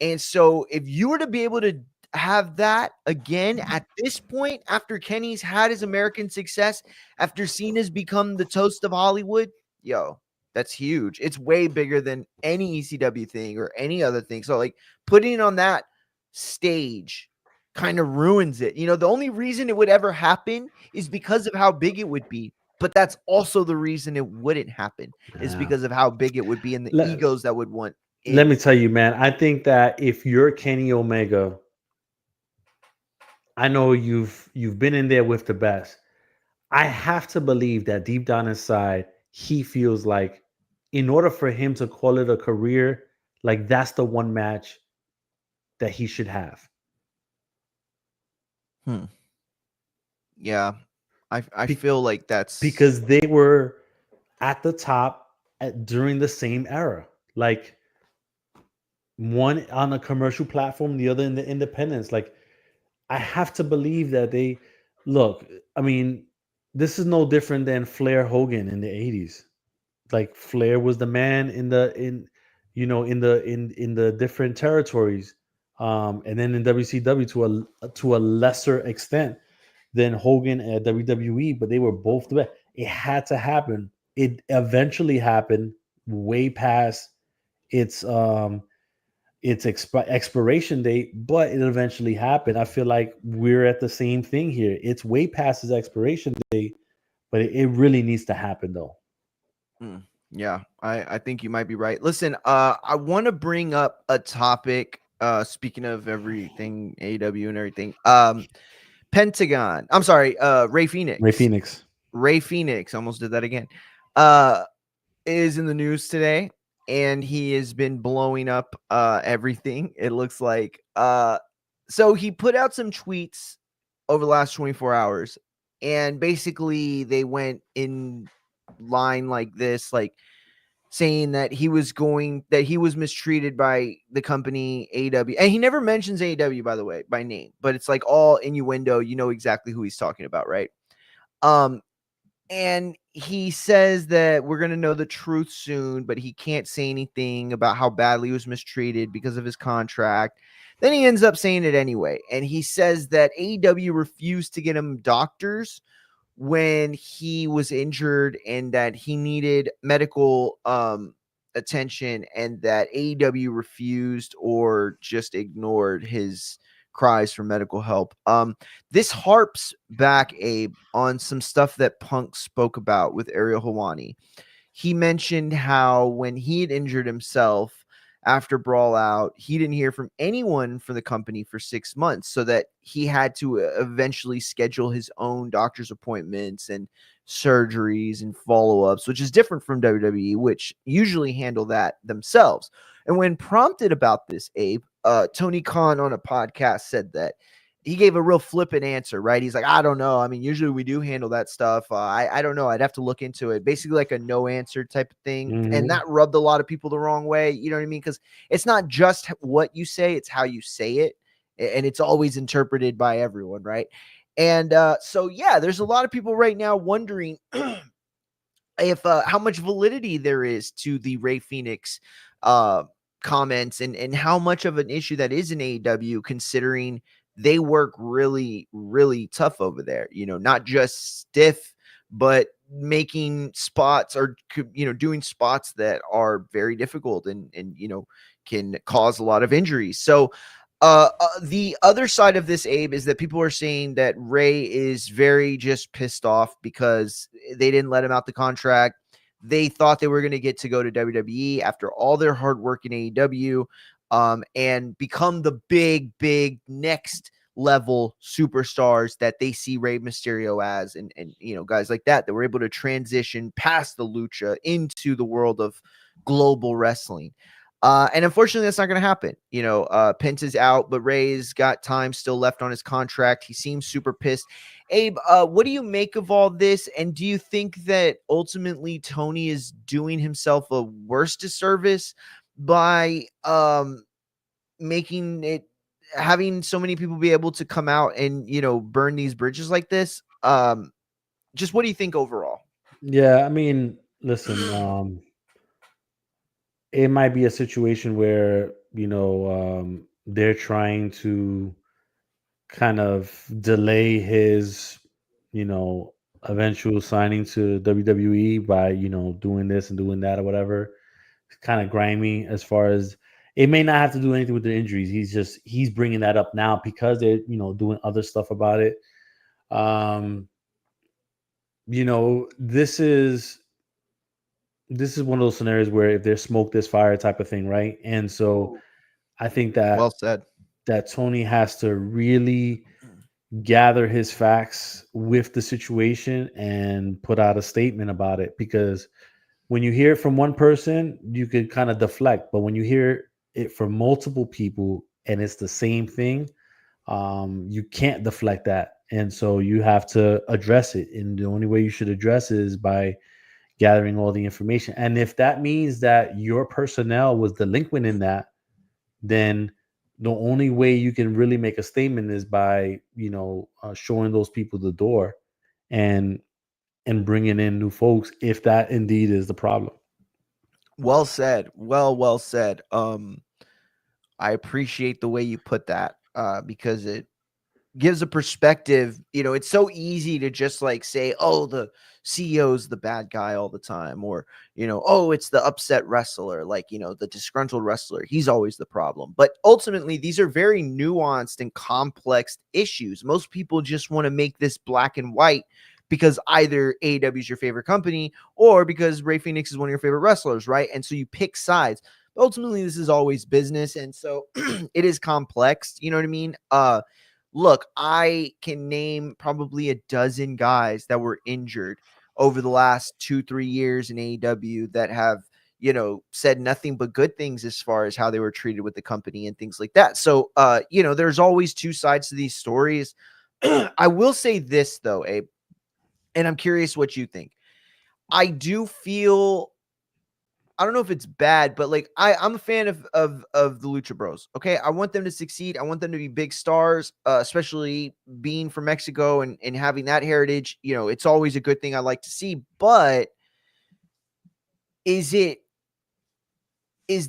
And so if you were to be able to have that again at this point, after Kenny's had his American success, after Cena's become the toast of Hollywood, yo, that's huge. It's way bigger than any ECW thing or any other thing. So, like, putting it on that stage kind of ruins it. You know, the only reason it would ever happen is because of how big it would be. But that's also the reason it wouldn't happen is Yeah. because of how big it would be and the Let, egos that would want let in. me tell you, man, I think that if you're Kenny Omega, I know you've been in there with the best. I have to believe that deep down inside, he feels like in order for him to call it a career, like that's the one match that he should have. Hmm. Yeah, I Be- feel like that's because they were at the top during the same era. Like one on a commercial platform, the other in the independents. Like I have to believe that they look. I mean, this is no different than Flair Hogan in the '80s. Like Flair was the man in in the different territories, and then in WCW to a lesser extent than Hogan at WWE, but they were both the best. It had to happen. It eventually happened way past its expiration date, but it eventually happened. I feel like we're at the same thing here. It's way past its expiration date, but it really needs to happen though. mm, yeah, I think you might be right. Listen, I want to bring up a topic. Speaking of everything AW and everything, Pentagon. I'm sorry, Ray Ray Phoenix. Phoenix. Ray Phoenix almost did that again. Uh, is in the news today, and he has been blowing up everything. It looks like. So he put out some tweets over the last 24 hours, and basically they went in line like this, like saying that he was mistreated by the company AW. And he never mentions AW, by the way, by name, but it's like all innuendo. You know exactly who he's talking about, right? Um, and he says that we're going to know the truth soon, but he can't say anything about how badly he was mistreated because of his contract. Then he ends up saying it anyway. And he says that AEW refused to get him doctors when he was injured and that he needed medical attention, and that AEW refused or just ignored his cries for medical help. This harps back, Abe, on some stuff that Punk spoke about with Ariel Helwani. He mentioned how when he had injured himself after Brawl Out, he didn't hear from anyone from the company for 6 months, so that he had to eventually schedule his own doctor's appointments and surgeries and follow-ups, which is different from WWE, which usually handle that themselves. And when prompted about this, Abe, Tony Khan on a podcast said that he gave a real flippant answer, right? He's like, I don't know. I mean, usually we do handle that stuff. I don't know. I'd have to look into it. Basically, like a no answer type of thing. And that rubbed a lot of people the wrong way. You know what I mean? Because it's not just what you say, it's how you say it. And it's always interpreted by everyone, right? And so, yeah, there's a lot of people right now wondering if how much validity there is to the Ray Phoenix comments, and how much of an issue that is in AEW, considering they work really, really tough over there. You know, not just stiff, but making spots, or, you know, doing spots that are very difficult and you know, can cause a lot of injuries. So the other side of this, Abe, is that people are saying that Ray is very just pissed off because they didn't let him out the contract. They thought they were going to get to go to WWE after all their hard work in AEW, and become the big next level superstars that they see Rey Mysterio as, and you know, guys like that were able to transition past the lucha into the world of global wrestling. And unfortunately, that's not going to happen. You know, Penta's out, but Ray's got time still left on his contract. He seems super pissed. Abe, what do you make of all this? And do you think that ultimately Tony is doing himself a worse disservice by making it, having so many people be able to come out and, you know, burn these bridges like this? Just what do you think overall? Yeah, I mean, listen, it might be a situation where, they're trying to kind of delay his, you know, eventual signing to WWE by, doing this and doing that or whatever. It's kind of grimy as far as it may not have to do anything with the injuries. He's bringing that up now because they're, doing other stuff about it. This is one of those scenarios where if there's smoke, there's fire type of thing, right? And so I think Well said. that Tony has to really gather his facts with the situation and put out a statement about it, because when you hear it from one person, you could kind of deflect, but when you hear it from multiple people and it's the same thing, you can't deflect that, and so you have to address it. And the only way you should address it is by gathering all the information. And if that means that your personnel was delinquent in that, then the only way you can really make a statement is by, showing those people the door and bringing in new folks, if that indeed is the problem. Well said. Well said. I appreciate the way you put that, because it gives a perspective. You know, it's so easy to just like say, oh, the CEO's the bad guy all the time, or, oh, it's the upset wrestler, like, the disgruntled wrestler. He's always the problem. But ultimately, these are very nuanced and complex issues. Most people just want to make this black and white because either AEW is your favorite company or because Ray Phoenix is one of your favorite wrestlers, right? And so you pick sides. But ultimately, this is always business, and so it is complex. You know what I mean? Look, I can name probably a dozen guys that were injured over the last 2-3 years in AEW that have, said nothing but good things as far as how they were treated with the company and things like that. So, there's always two sides to these stories. I will say this though, Abe, and I'm curious what you think. I do feel, I don't know if it's bad, but like I'm a fan of the Lucha Bros. Okay, I want them to succeed. I want them to be big stars, especially being from Mexico and having that heritage. It's always a good thing I like to see. But is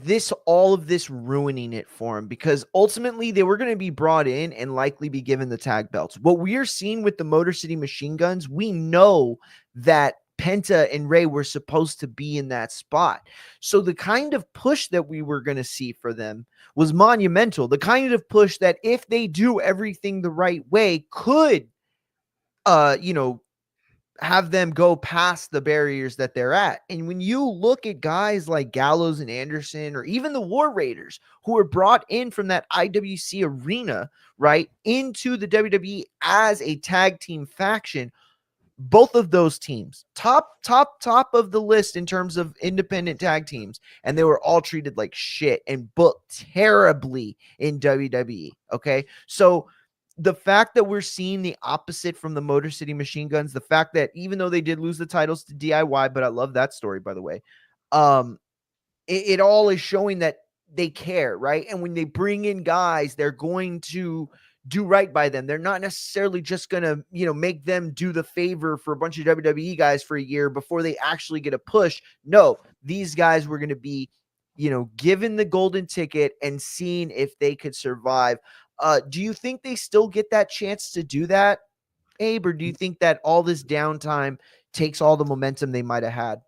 this all of this ruining it for them? Because ultimately they were going to be brought in and likely be given the tag belts. What we are seeing with the Motor City Machine Guns, we know that Penta and Ray were supposed to be in that spot. So the kind of push that we were going to see for them was monumental. The kind of push that if they do everything the right way could have them go past the barriers that they're at. And when you look at guys like Gallows and Anderson, or even the War Raiders, who were brought in from that IWC arena, right, into the WWE as a tag team faction, both of those teams, top of the list in terms of independent tag teams, and they were all treated like shit and booked terribly in WWE. Okay. So the fact that we're seeing the opposite from the Motor City Machine Guns, the fact that even though they did lose the titles to DIY, but I love that story, by the way, it all is showing that they care, right? And when they bring in guys, they're going to do right by them. They're not necessarily just going to, make them do the favor for a bunch of WWE guys for a year before they actually get a push. No, these guys were going to be, given the golden ticket and seeing if they could survive. Do you think they still get that chance to do that, Abe, or do you think that all this downtime takes all the momentum they might have had?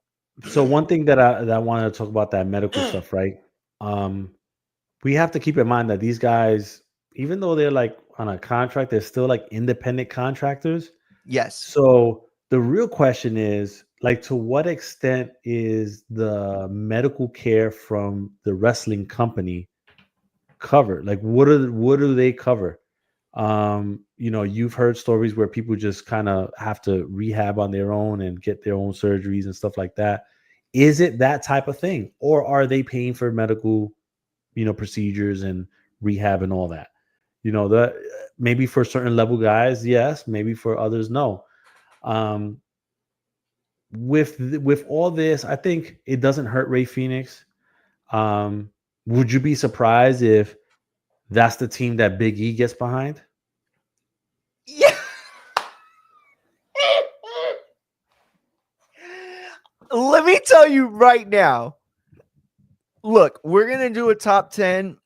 So one thing that I wanted to talk about, that medical stuff, right? We have to keep in mind that these guys, even though they're like on a contract, they're still like independent contractors. Yes. So the real question is, like, to what extent is the medical care from the wrestling company covered? Like, what do they cover? You've heard stories where people just kind of have to rehab on their own and get their own surgeries and stuff like that. Is it that type of thing, or are they paying for medical, procedures and rehab and all that? Maybe for certain level guys, yes. Maybe for others, no. With all this, I think it doesn't hurt Ray Phoenix. Would you be surprised if that's the team that Big E gets behind? Yeah. Let me tell you right now. Look, we're going to do a top 10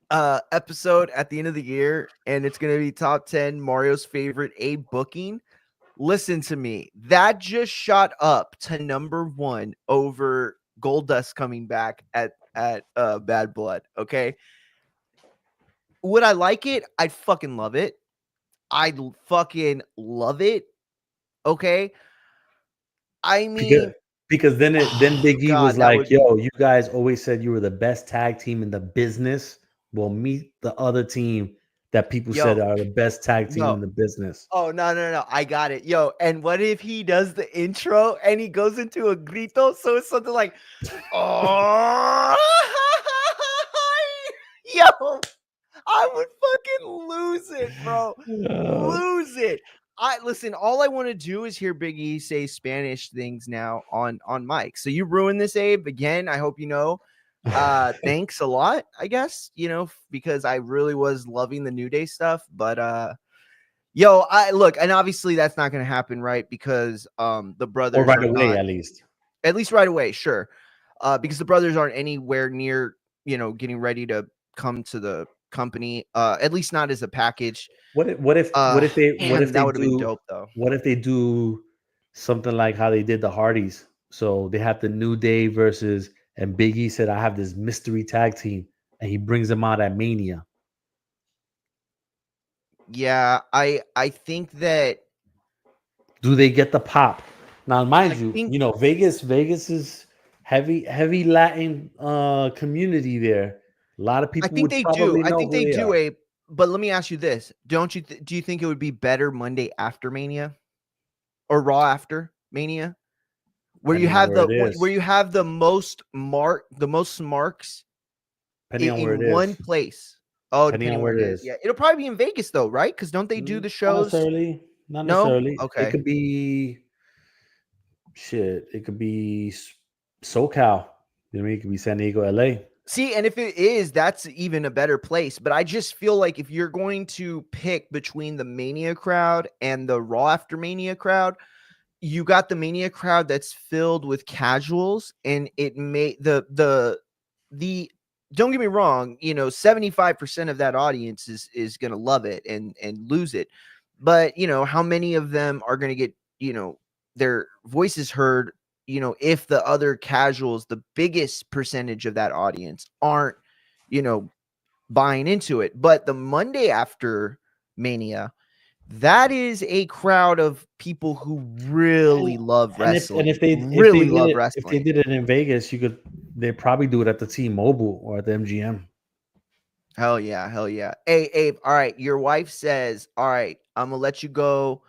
episode at the end of the year, and it's going to be top 10 Mario's favorite Abe booking. Listen to me. That just shot up to number 1 over Goldust coming back at Bad Blood. Okay. Would I like it? I'd fucking love it. I'd fucking love it. Okay. I mean, because then Big E was like, yo, you guys always said you were the best tag team in the business. Well, meet the other team that people said are the best tag team in the business. Oh, no. I got it. Yo, and what if he does the intro and he goes into a grito? So it's something like, oh, yo, I would fucking lose it, bro. Lose it. Listen, all I want to do is hear Big E say Spanish things now on mic. So you ruined this, Abe. Again, I hope you know. Thanks a lot, I guess, because I really was loving the New Day stuff. But I look, and obviously that's not gonna happen, right? Because the brothers or right away, at least right away, sure. Because the brothers aren't anywhere near, getting ready to come to the company, at least not as a package. What if they that would have been dope though. What if they do something like how they did the Hardys? So they have the New Day versus, and Big E said, I have this mystery tag team, and he brings them out at Mania. Yeah, I think that. Do they get the pop? Now, mind you, Vegas is heavy Latin community there. A lot of people. I think they do. I think they do. But let me ask you this: do you think it would be better Monday after Mania, or Raw after Mania, where you have the most marks in one place? Oh, depending on where it is. Yeah, it'll probably be in Vegas though, right? Because don't they do the shows? Not necessarily. Okay. It could be shit. It could be SoCal. You know what I mean? It could be San Diego, LA. See, and if it is, that's even a better place. But I just feel like if you're going to pick between the Mania crowd and the Raw after Mania crowd, you got the Mania crowd that's filled with casuals, and it may the don't get me wrong, 75% of that audience is gonna love it and lose it. But how many of them are gonna get, their voices heard, if the other casuals, the biggest percentage of that audience, aren't, buying into it. But the Monday after Mania, that is a crowd of people who really love wrestling. If they really did love it, if they wrestling. did it in Vegas, they'd probably do it at the T-Mobile or at the MGM. Hell yeah, hell yeah. Hey, Abe, all right, your wife says, all right, I'm gonna let you go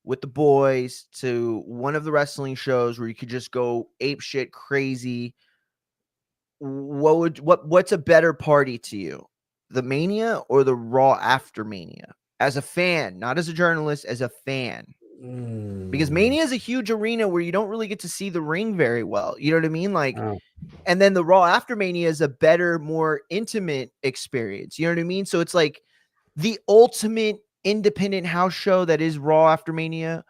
with the boys to one of the wrestling shows where you could just go ape shit crazy. What's a better party to you? The Mania or the Raw after Mania? As a fan, not as a journalist, as a fan. Because Mania is a huge arena where you don't really get to see the ring very well. You know what I mean? Like, and then the Raw after Mania is a better, more intimate experience. You know what I mean? So it's like the ultimate independent house show that is Raw after Mania,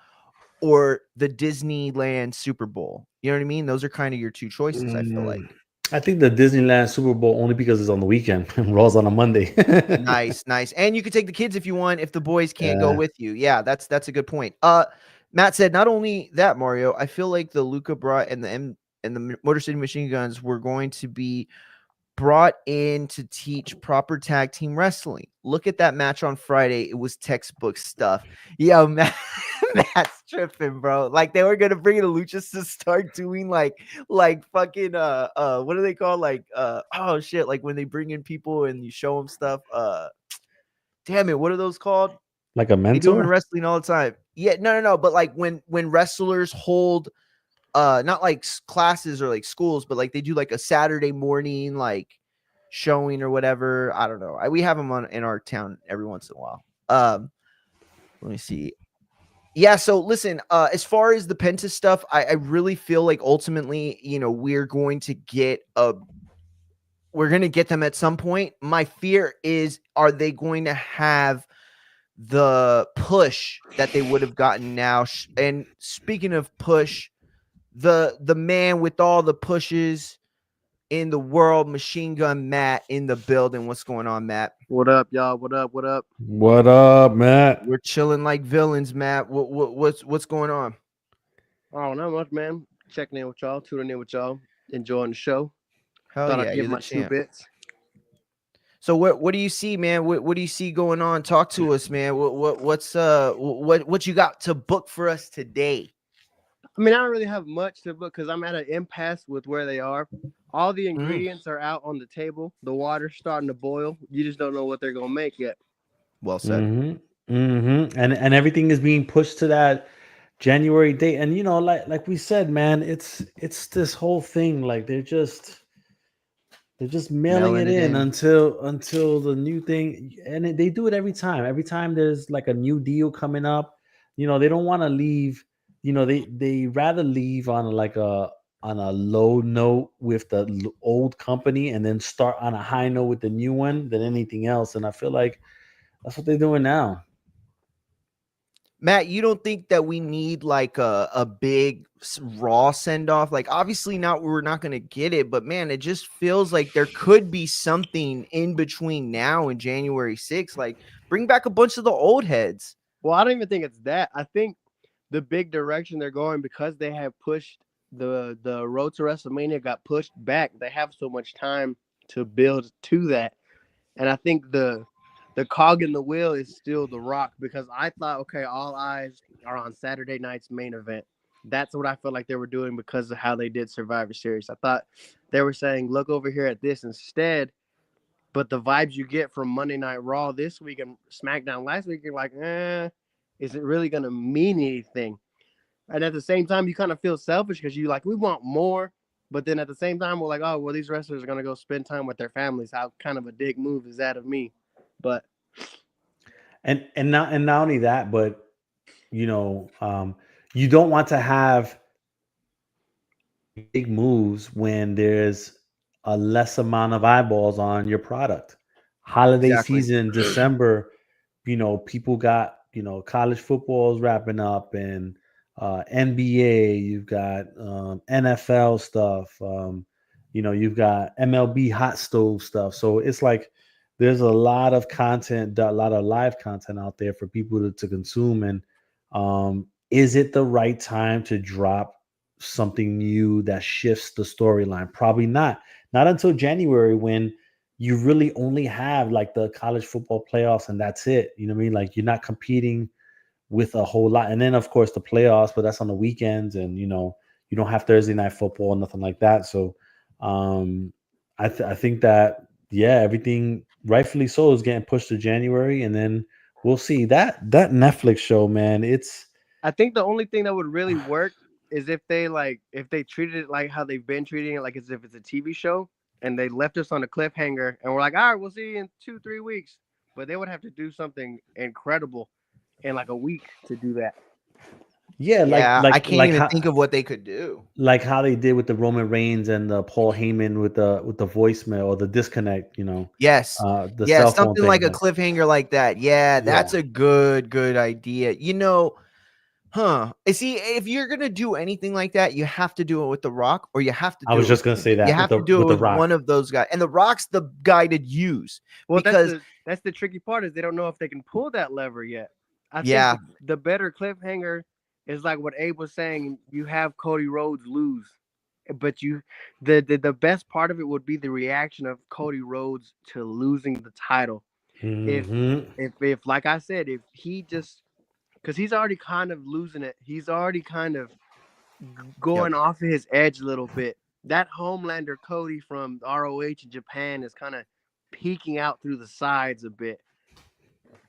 or the Disneyland Super Bowl. You know what I mean? Those are kind of your two choices, I feel like. I think the Disneyland Super Bowl only because it's on the weekend and Raw's on a Monday. Nice. And you could take the kids if you want, if the boys can't go Yeah. with you. Yeah, that's a good point. Matt said, not only that, Mario, I feel like the Luca Brat and the Motor City Machine Guns were going to be brought in to teach proper tag team wrestling. Look at that match on Friday. It was textbook stuff. Yo, Matt's tripping, bro. Like, they were gonna bring in the Luchas to start doing like fucking what do they call, like oh shit, like when they bring in people and you show them stuff. Damn it, what are those called? Like a They do them in mentor? wrestling all the time. Yeah, no, but like when wrestlers hold not like classes or like schools, but like they do like a Saturday morning like showing or whatever. I don't know. We have them on in our town every once in a while. Let me see. Yeah, so listen, as far as the Penta stuff, I really feel like ultimately, we're going to get them at some point. My fear is, are they going to have the push that they would have gotten now? And speaking of push, the man with all the pushes in the world, Machine Gun Matt, in the building. What's going on, Matt? What up, y'all? What up? What up? What up, Matt? We're chilling like villains, Matt. What's going on? Oh, not much, man. Checking in with y'all, tuning in with y'all, enjoying the show. Hell Thought yeah, I'd you're give the my two champ. bits. So what do you see, man? What do you see going on? Talk to us, man. What you got to book for us today? I mean, I don't really have much to book because I'm at an impasse with where they are. All the ingredients are out on the table. The water's starting to boil. You just don't know what they're gonna make yet. Well said. And everything is being pushed to that January date. And like we said, man, it's this whole thing. Like they're just mailing it in until the new thing. And they do it every time. Every time there's like a new deal coming up, they don't want to leave. They rather leave on a low note with the old company and then start on a high note with the new one than anything else. And I feel like that's what they're doing now. Matt, you don't think that we need like a big Raw send off? Like, obviously we're not going to get it, but man, it just feels like there could be something in between now and January 6th. Like, bring back a bunch of the old heads. Well, I don't even think it's that. I think the big direction they're going, because they have pushed the road to WrestleMania, got pushed back. They have so much time to build to that, and I think the cog in the wheel is still The Rock, because I thought, okay, all eyes are on Saturday night's main event. That's what I felt like they were doing because of how they did Survivor Series. I thought they were saying, look over here at this instead. But the vibes you get from Monday Night Raw this week and SmackDown last week, you're like, is it really going to mean anything? And at the same time, you kind of feel selfish because you like, we want more. But then at the same time, we're like, oh, well, these wrestlers are going to go spend time with their families. How kind of a dick move is that of me? But not only that, but you don't want to have big moves when there's a less amount of eyeballs on your product. Holiday season, December, people got college football is wrapping up, and NBA, you've got NFL stuff, you've got MLB hot stove stuff. So it's like there's a lot of content, a lot of live content out there for people to consume. And is it the right time to drop something new that shifts the storyline? Probably not. Not until January, when you really only have like the college football playoffs and that's it. You know what I mean? Like you're not competing with a whole lot. And then of course the playoffs, but that's on the weekends, and you don't have Thursday night football, nothing like that. So I think that everything rightfully so is getting pushed to January, and then we'll see. That Netflix show, man, I think the only thing that would really work is if they treated it like how they've been treating it, like as if it's a TV show, and they left us on a cliffhanger, and we're like, all right, we'll see you in 2-3 weeks. But they would have to do something incredible in like a week to do that. Yeah, Yeah, I can't even how, think of what they could do. like how they did with the Roman Reigns and the Paul Heyman with the voicemail or the disconnect, Yes. the Yeah, cell phone something thing. like a cliffhanger like that. Yeah, that's a good idea. See, if you're gonna do anything like that, you have to do it with The Rock, or you have to do I was it just with gonna say Finn. that You have to do it with The with Rock. one of those guys. And The Rock's the guy to use. Well, because that's the tricky part, is they don't know if they can pull that lever yet. I Yeah. think the better cliffhanger is like what Abe was saying. You have Cody Rhodes lose, but the best part of it would be the reaction of Cody Rhodes to losing the title. Mhm. If like I said, if he just, because he's already kind of losing it, he's already kind of going off of his edge a little bit. That Homelander Cody from ROH in Japan is kind of peeking out through the sides a bit.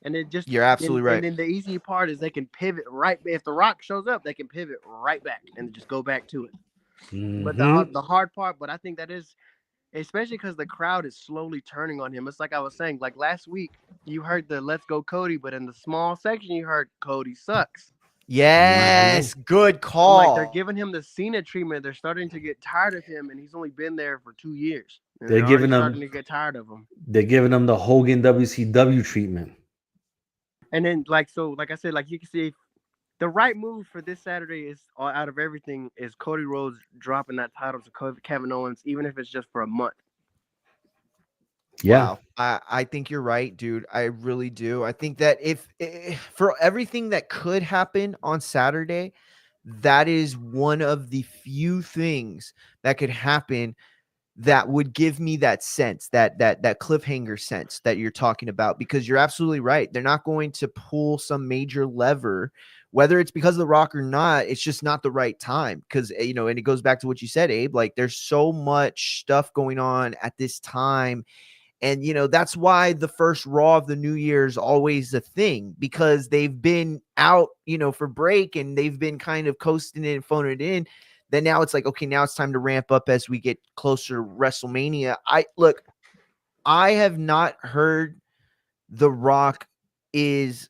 And it just, You're absolutely right. And then the easy part is they can pivot right. If The Rock shows up, they can pivot right back and just go back to it. But the hard part, but I think that is, especially because the crowd is slowly turning on him. It's like I was saying, like last week, you heard the "Let's Go Cody," but in the small section, you heard Cody sucks. Yes, good I'm call. like, they're giving him the Cena treatment. They're starting to get tired of him, and he's only been there for 2 years. And they're giving him, starting to get tired of him. They're giving him the Hogan WCW treatment. And then, like I said, like you can see, the right move for this Saturday is, out of everything, is Cody Rhodes dropping that title to Kevin Owens, even if it's just for a month. Yeah. Wow. I think you're right, dude. I really do. I think that if for everything that could happen on Saturday, that is one of the few things that could happen that would give me that sense, that cliffhanger sense that you're talking about, because you're absolutely right. They're not going to pull some major lever, whether it's because of The Rock or not. It's just not the right time, because and it goes back to what you said, Abe. Like, there's so much stuff going on at this time. And, that's why the first Raw of the New Year is always a thing, because they've been out, for break, and they've been kind of coasting it and phoning it in. Then now it's like, okay, now it's time to ramp up as we get closer to WrestleMania. I have not heard The Rock is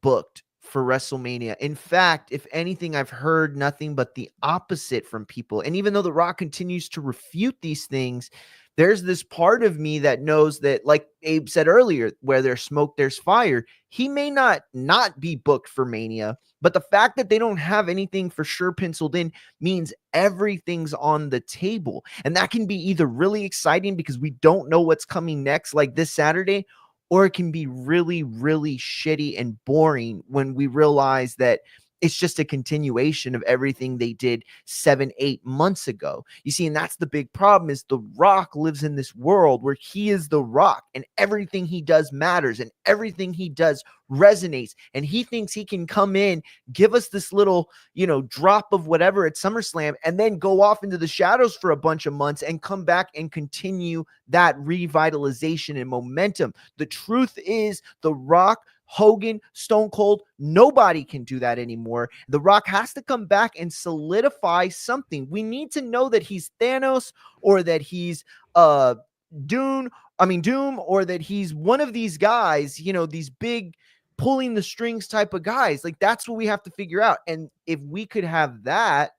booked for WrestleMania. In fact, if anything, I've heard nothing but the opposite from people. And even though The Rock continues to refute these things, there's this part of me that knows that, like Abe said earlier, where there's smoke, there's fire. He may not be booked for Mania, but the fact that they don't have anything for sure penciled in means everything's on the table. And that can be either really exciting because we don't know what's coming next, like this Saturday, or it can be really, really shitty and boring when we realize that it's just a continuation of everything they did 7-8 months ago. You see, and that's the big problem, is The Rock lives in this world where he is The Rock, and everything he does matters, and everything he does resonates. And he thinks he can come in, give us this little, drop of whatever at SummerSlam, and then go off into the shadows for a bunch of months and come back and continue that revitalization and momentum. The truth is, The Rock, Hogan, Stone Cold, nobody can do that anymore. The Rock has to come back and solidify something. We need to know that he's Thanos, or that he's Doom, or that he's one of these guys, these big pulling the strings type of guys. Like, that's what we have to figure out. And if we could have that,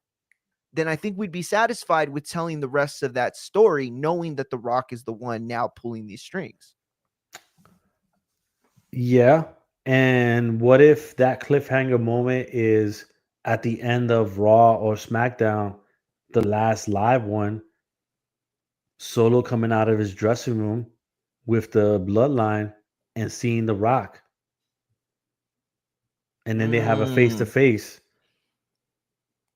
then I think we'd be satisfied with telling the rest of that story, knowing that The Rock is the one now pulling these strings. Yeah. And what if that cliffhanger moment is at the end of Raw or SmackDown, the last live one, Solo coming out of his dressing room with the bloodline and seeing The Rock? And then they have a face-to-face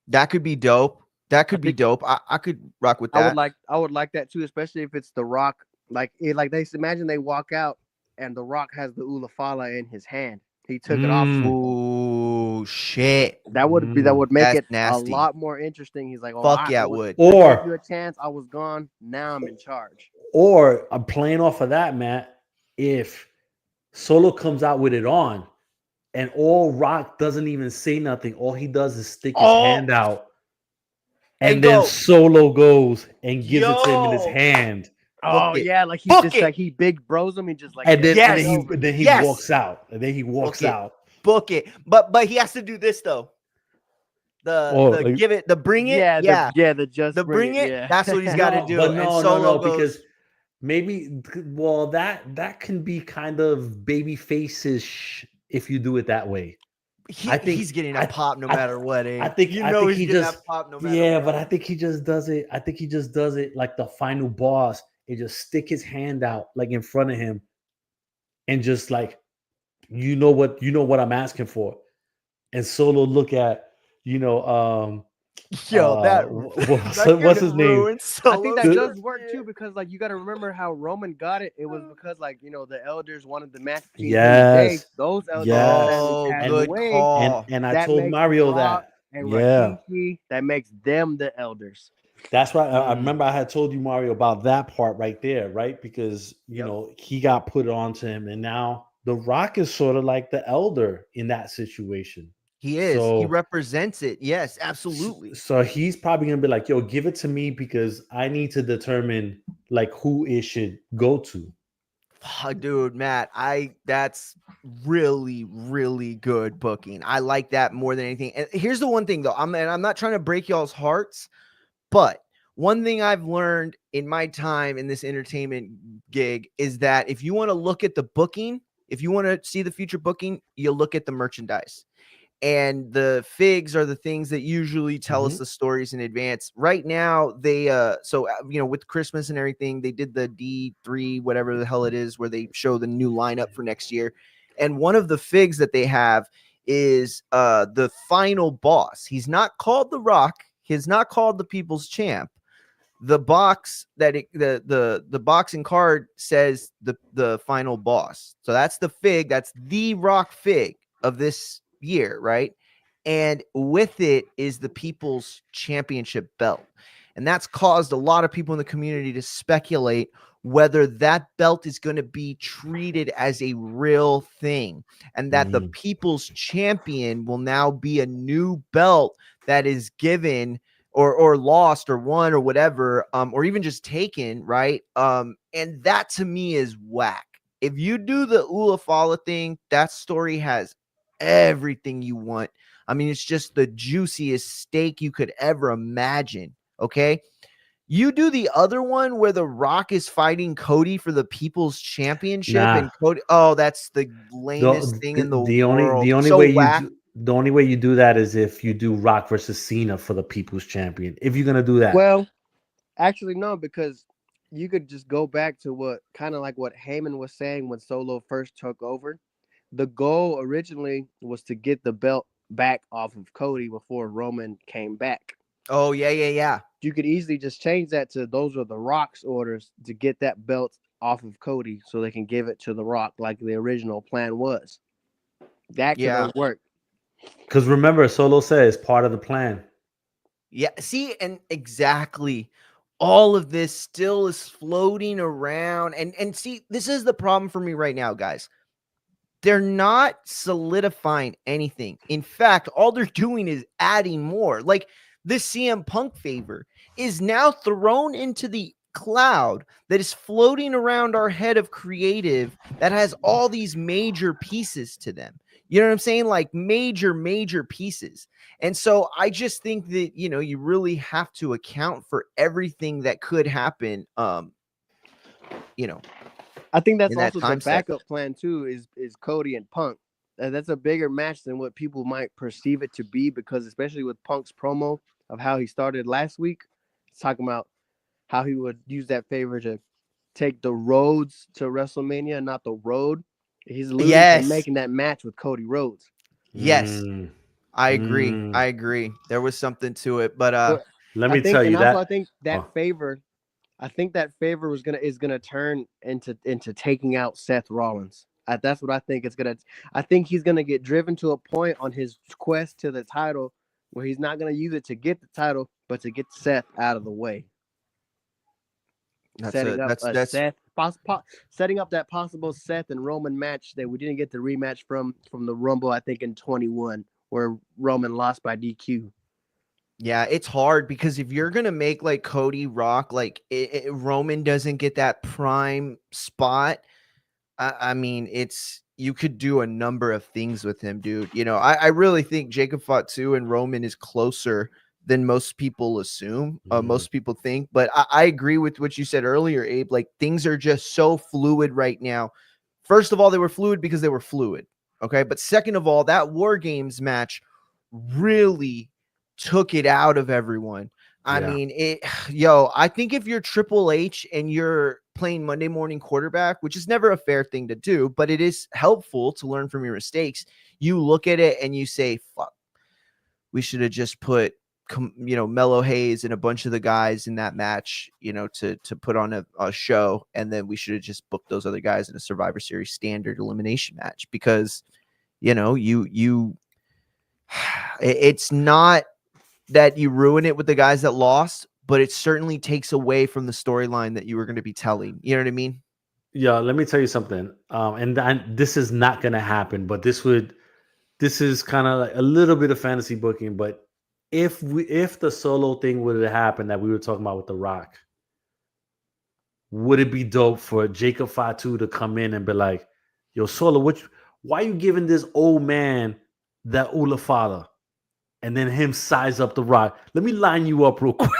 That could be dope. That could be think- dope. I could rock with I that. would like that too, especially if it's The Rock. Like they imagine they walk out and The Rock has the Ulafala in his hand. He took it off. Ooh, shit. That would make That's it nasty. a lot more interesting. He's like, oh, Fuck yeah, it would. I gave you Or a chance. I was gone. Now I'm in charge. I'm playing off of that, Matt. If Solo comes out with it on, and all Rock doesn't even say nothing, all he does is stick his hand out, and And then go. Solo goes and gives it to him in his Yo. hand, Oh it. yeah, like he Book just it. like he big bros him. He just like and then, Yes. and then he Yes. walks out, and then he walks Book it. out. Book it. But he has to do this though. The give it, the bring it. yeah, the just The bring it. Yeah. That's what he's got to No, do. but And no, Solo goes, because maybe that can be kind of baby faces if you do it that way. I think he's getting a pop no matter what. Eh? I think you I know think he's he getting just that pop no matter yeah, what. but I think he just does it. I think he just does it like the final boss and just stick his hand out like in front of him, and just like you know what I'm asking for, and Solo look at Yo, that what's his name? I think that Dude. does work too because like you got to remember how Roman got it. It was because like the elders wanted the match between him and Dave. Those elders Oh, passed good away. call. And I That told makes Mario Rock that. and Yeah. Rikishi, that makes them the elders. That's right. I remember I had told you, Mario, about that part right there, right? Because he got put onto him, and now The Rock is sort of like the elder in that situation. He is. So- he represents it. Yes, absolutely. So he's probably gonna be like, "Yo, give it to me because I need to determine like who it should go to." Oh, dude, Matt, that's really, really good booking. I like that more than anything. And here's the one thing though. I'm not trying to break y'all's hearts, but one thing I've learned in my time in this entertainment gig is that if you want to look at the booking, if you want to see the future booking, you look at the merchandise. And the figs are the things that usually tell us the stories in advance. Right now, they with Christmas and everything, they did the D3, whatever the hell it is, where they show the new lineup for next year. And one of the figs that they have is the final boss. He's not called The Rock. He's not called the People's Champ. The box that the boxing card says the final boss. So that's the fig. That's the Rock fig of this year, right? And with it is the People's Championship belt. And that's caused a lot of people in the community to speculate whether that belt is going to be treated as a real thing, and that the People's Champion will now be a new belt that is given or lost or won or whatever, or even just taken, right? And that to me is whack. If you do the Ulafala thing, that story has everything you want. I mean, it's just the juiciest steak you could ever imagine. Okay. You do the other one where The Rock is fighting Cody for the People's Championship, and Cody. Oh, that's the lamest thing in the world. The only So way whack. the only way you do that is if you do Rock versus Cena for the People's Champion. If you're gonna do that, Well, actually no, because you could just go back to what Heyman was saying when Solo first took over. The goal originally was to get the belt back off of Cody before Roman came back. Oh, yeah. You could easily just change that to those are the Rock's orders to get that belt off of Cody so they can give it to The Rock like the original plan was. That could work. Because remember, Solo says part of the plan. Yeah, see, and exactly. All of this still is floating around. And see, this is the problem for me right now, guys. They're not solidifying anything. In fact, all they're doing is adding more. Like this CM Punk favor is now thrown into the cloud that is floating around our head of creative that has all these major pieces to them. You know what I'm saying? Like major pieces. And so I just think that, you really have to account for everything that could happen. I think that's in that also the time set. backup plan too. Is Cody and Punk? That's a bigger match than what people might perceive it to be, because especially with Punk's promo of how he started last week, he's talking about how he would use that favor to take the roads to WrestleMania, not the road. He's literally making that match with Cody Rhodes. Yes. I agree. Mm, I agree. There was something to it, but But let I me think, tell and you also I that. think that Oh, favor, is gonna turn into taking out Seth Rollins. That's what I think it's gonna. I think he's gonna get driven to a point on his quest to the title where he's not gonna use it to get the title, but to get Seth out of the way, that's setting a up a that's setting up that possible Seth and Roman match that we didn't get the rematch from the Rumble. I think in 21 where Roman lost by DQ. yeah, it's hard because if you're gonna make like Cody Rock, like Roman doesn't get that prime spot. I mean, it's you could do a number of things with him, dude. You know, I really think Jacob Fatu and Roman is closer than most people assume, mm, most people think. But I agree with what you said earlier, Abe. Like things are just so fluid right now. First of all, they were fluid because they were fluid. Okay. But second of all, that War Games match really took it out of everyone. I yeah. mean, I think if you're Triple H and you're playing Monday morning quarterback, which is never a fair thing to do, but it is helpful to learn from your mistakes, you look at it and you say, fuck, we should have just put Mellow Hayes and a bunch of the guys in that match, to put on a show, and then we should have just booked those other guys in a Survivor Series standard elimination match because it's not that you ruin it with the guys that lost, but it certainly takes away from the storyline that you were going to be telling. You know what I mean? Yeah, let me tell you something. And this is not going to happen, but this is kind of like a little bit of fantasy booking. But if the Solo thing would have happened that we were talking about with The Rock, would it be dope for Jacob Fatu to come in and be like, "Yo, Solo, why you giving this old man that Ula father?" And then him size up The Rock. Let me line you up real quick.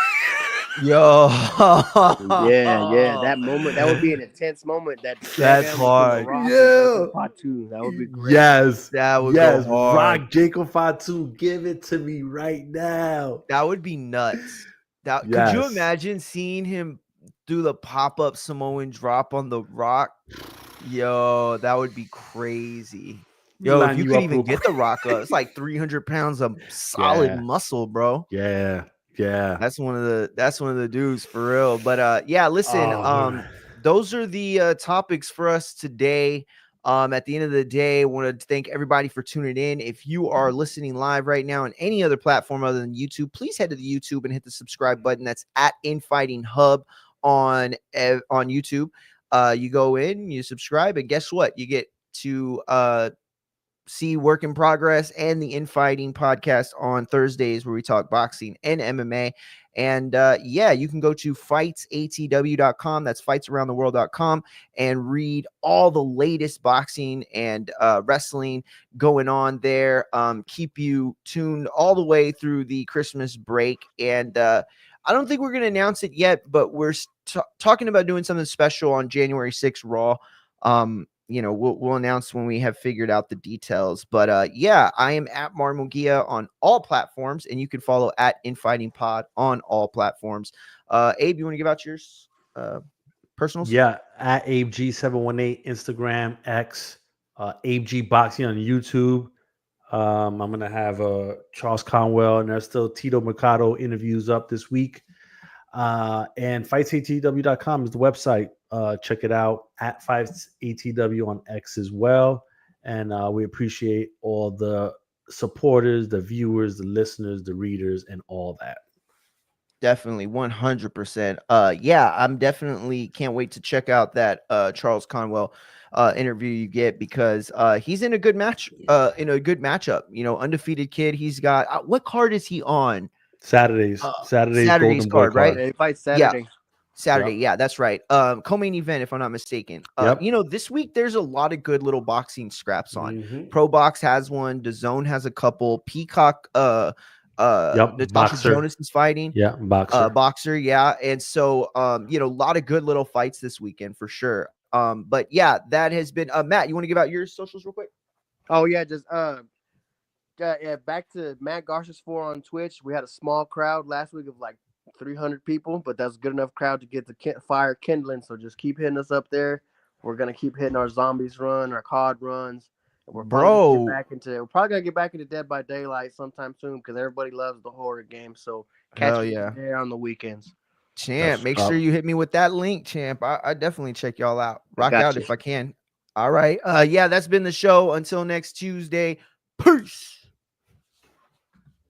Yo, Yeah, that moment, that would be an intense moment. That stare that's down between The hard. Rock and Yeah. Jacob Fatu. That would be great. Yes. That would go Yes. hard. Rock Jacob Fatu. Give it to me right now. That would be nuts. Could you Yes. imagine seeing him do the pop-up Samoan drop on The Rock? Yo, that would be crazy. Let me Yo, if line you you could up even real get quick. The Rock up, it's like 300 pounds of solid Yeah. muscle, bro. Yeah. Yeah. That's one of the dudes for real. But yeah, listen, Oh man. those are the topics for us today. At the end of the day, I want to thank everybody for tuning in. If you are listening live right now on any other platform other than YouTube, please head to the YouTube and hit the subscribe button. That's at Infighting Hub on YouTube. You go in, you subscribe, and guess what? You get to see Work in Progress and the Infighting podcast on Thursdays where we talk boxing and MMA. And yeah, you can go to fightsatw.com. That's fightsaroundtheworld.com and read all the latest boxing and wrestling going on there. Keep you tuned all the way through the Christmas break. And I don't think we're going to announce it yet, but we're talking about doing something special on January 6th Raw. We'll announce when we have figured out the details. But yeah, I am at Marmugia on all platforms, and you can follow at Infighting Pod on all platforms. Abe, you want to give out yours? Personals? Yeah, at AbeG718, Instagram, X, AbeG Boxing on YouTube. I'm gonna have Charles Conwell and there's still Tito Mercado interviews up this week. And fightsatw.com is the website. Check it out at fightsatw on X as well. And we appreciate all the supporters, the viewers, the listeners, the readers, and all that. Definitely 100%. Yeah, I'm definitely can't wait to check out that Charles Conwell interview you get because he's in a good matchup. Undefeated kid. He's got what card is he on? Saturday's Saturday's Golden Boy card, right? card. They fight Yeah, Saturday. Saturday. Yep. Yeah, that's right. Co-main event, if I'm not mistaken. Yep. This week there's a lot of good little boxing scraps on. Mhm. Pro Box has one. DAZN has a couple. Peacock. Yep. Natasha Boxer. Jonas is fighting. Yeah. Boxer. Boxer, yeah. And so a lot of good little fights this weekend for sure. But yeah, that has been Matt, you want to give out your socials real quick? Oh yeah, just back to Matt Garcia's 4 on Twitch. We had a small crowd last week of like 300 people, but that's a good enough crowd to get the fire kindling. So just keep hitting us up there. We're gonna keep hitting our zombies run, our COD runs, We're Bro. we're probably gonna get back into Dead by Daylight sometime soon because everybody loves the horror game. So Hell catch me yeah. there on the weekends. Champ, That's make up. sure you hit me with that link, champ. I definitely check y'all out. I Rock got out you. if I can. All right. Yeah, that's been the show. Until next Tuesday. Peace.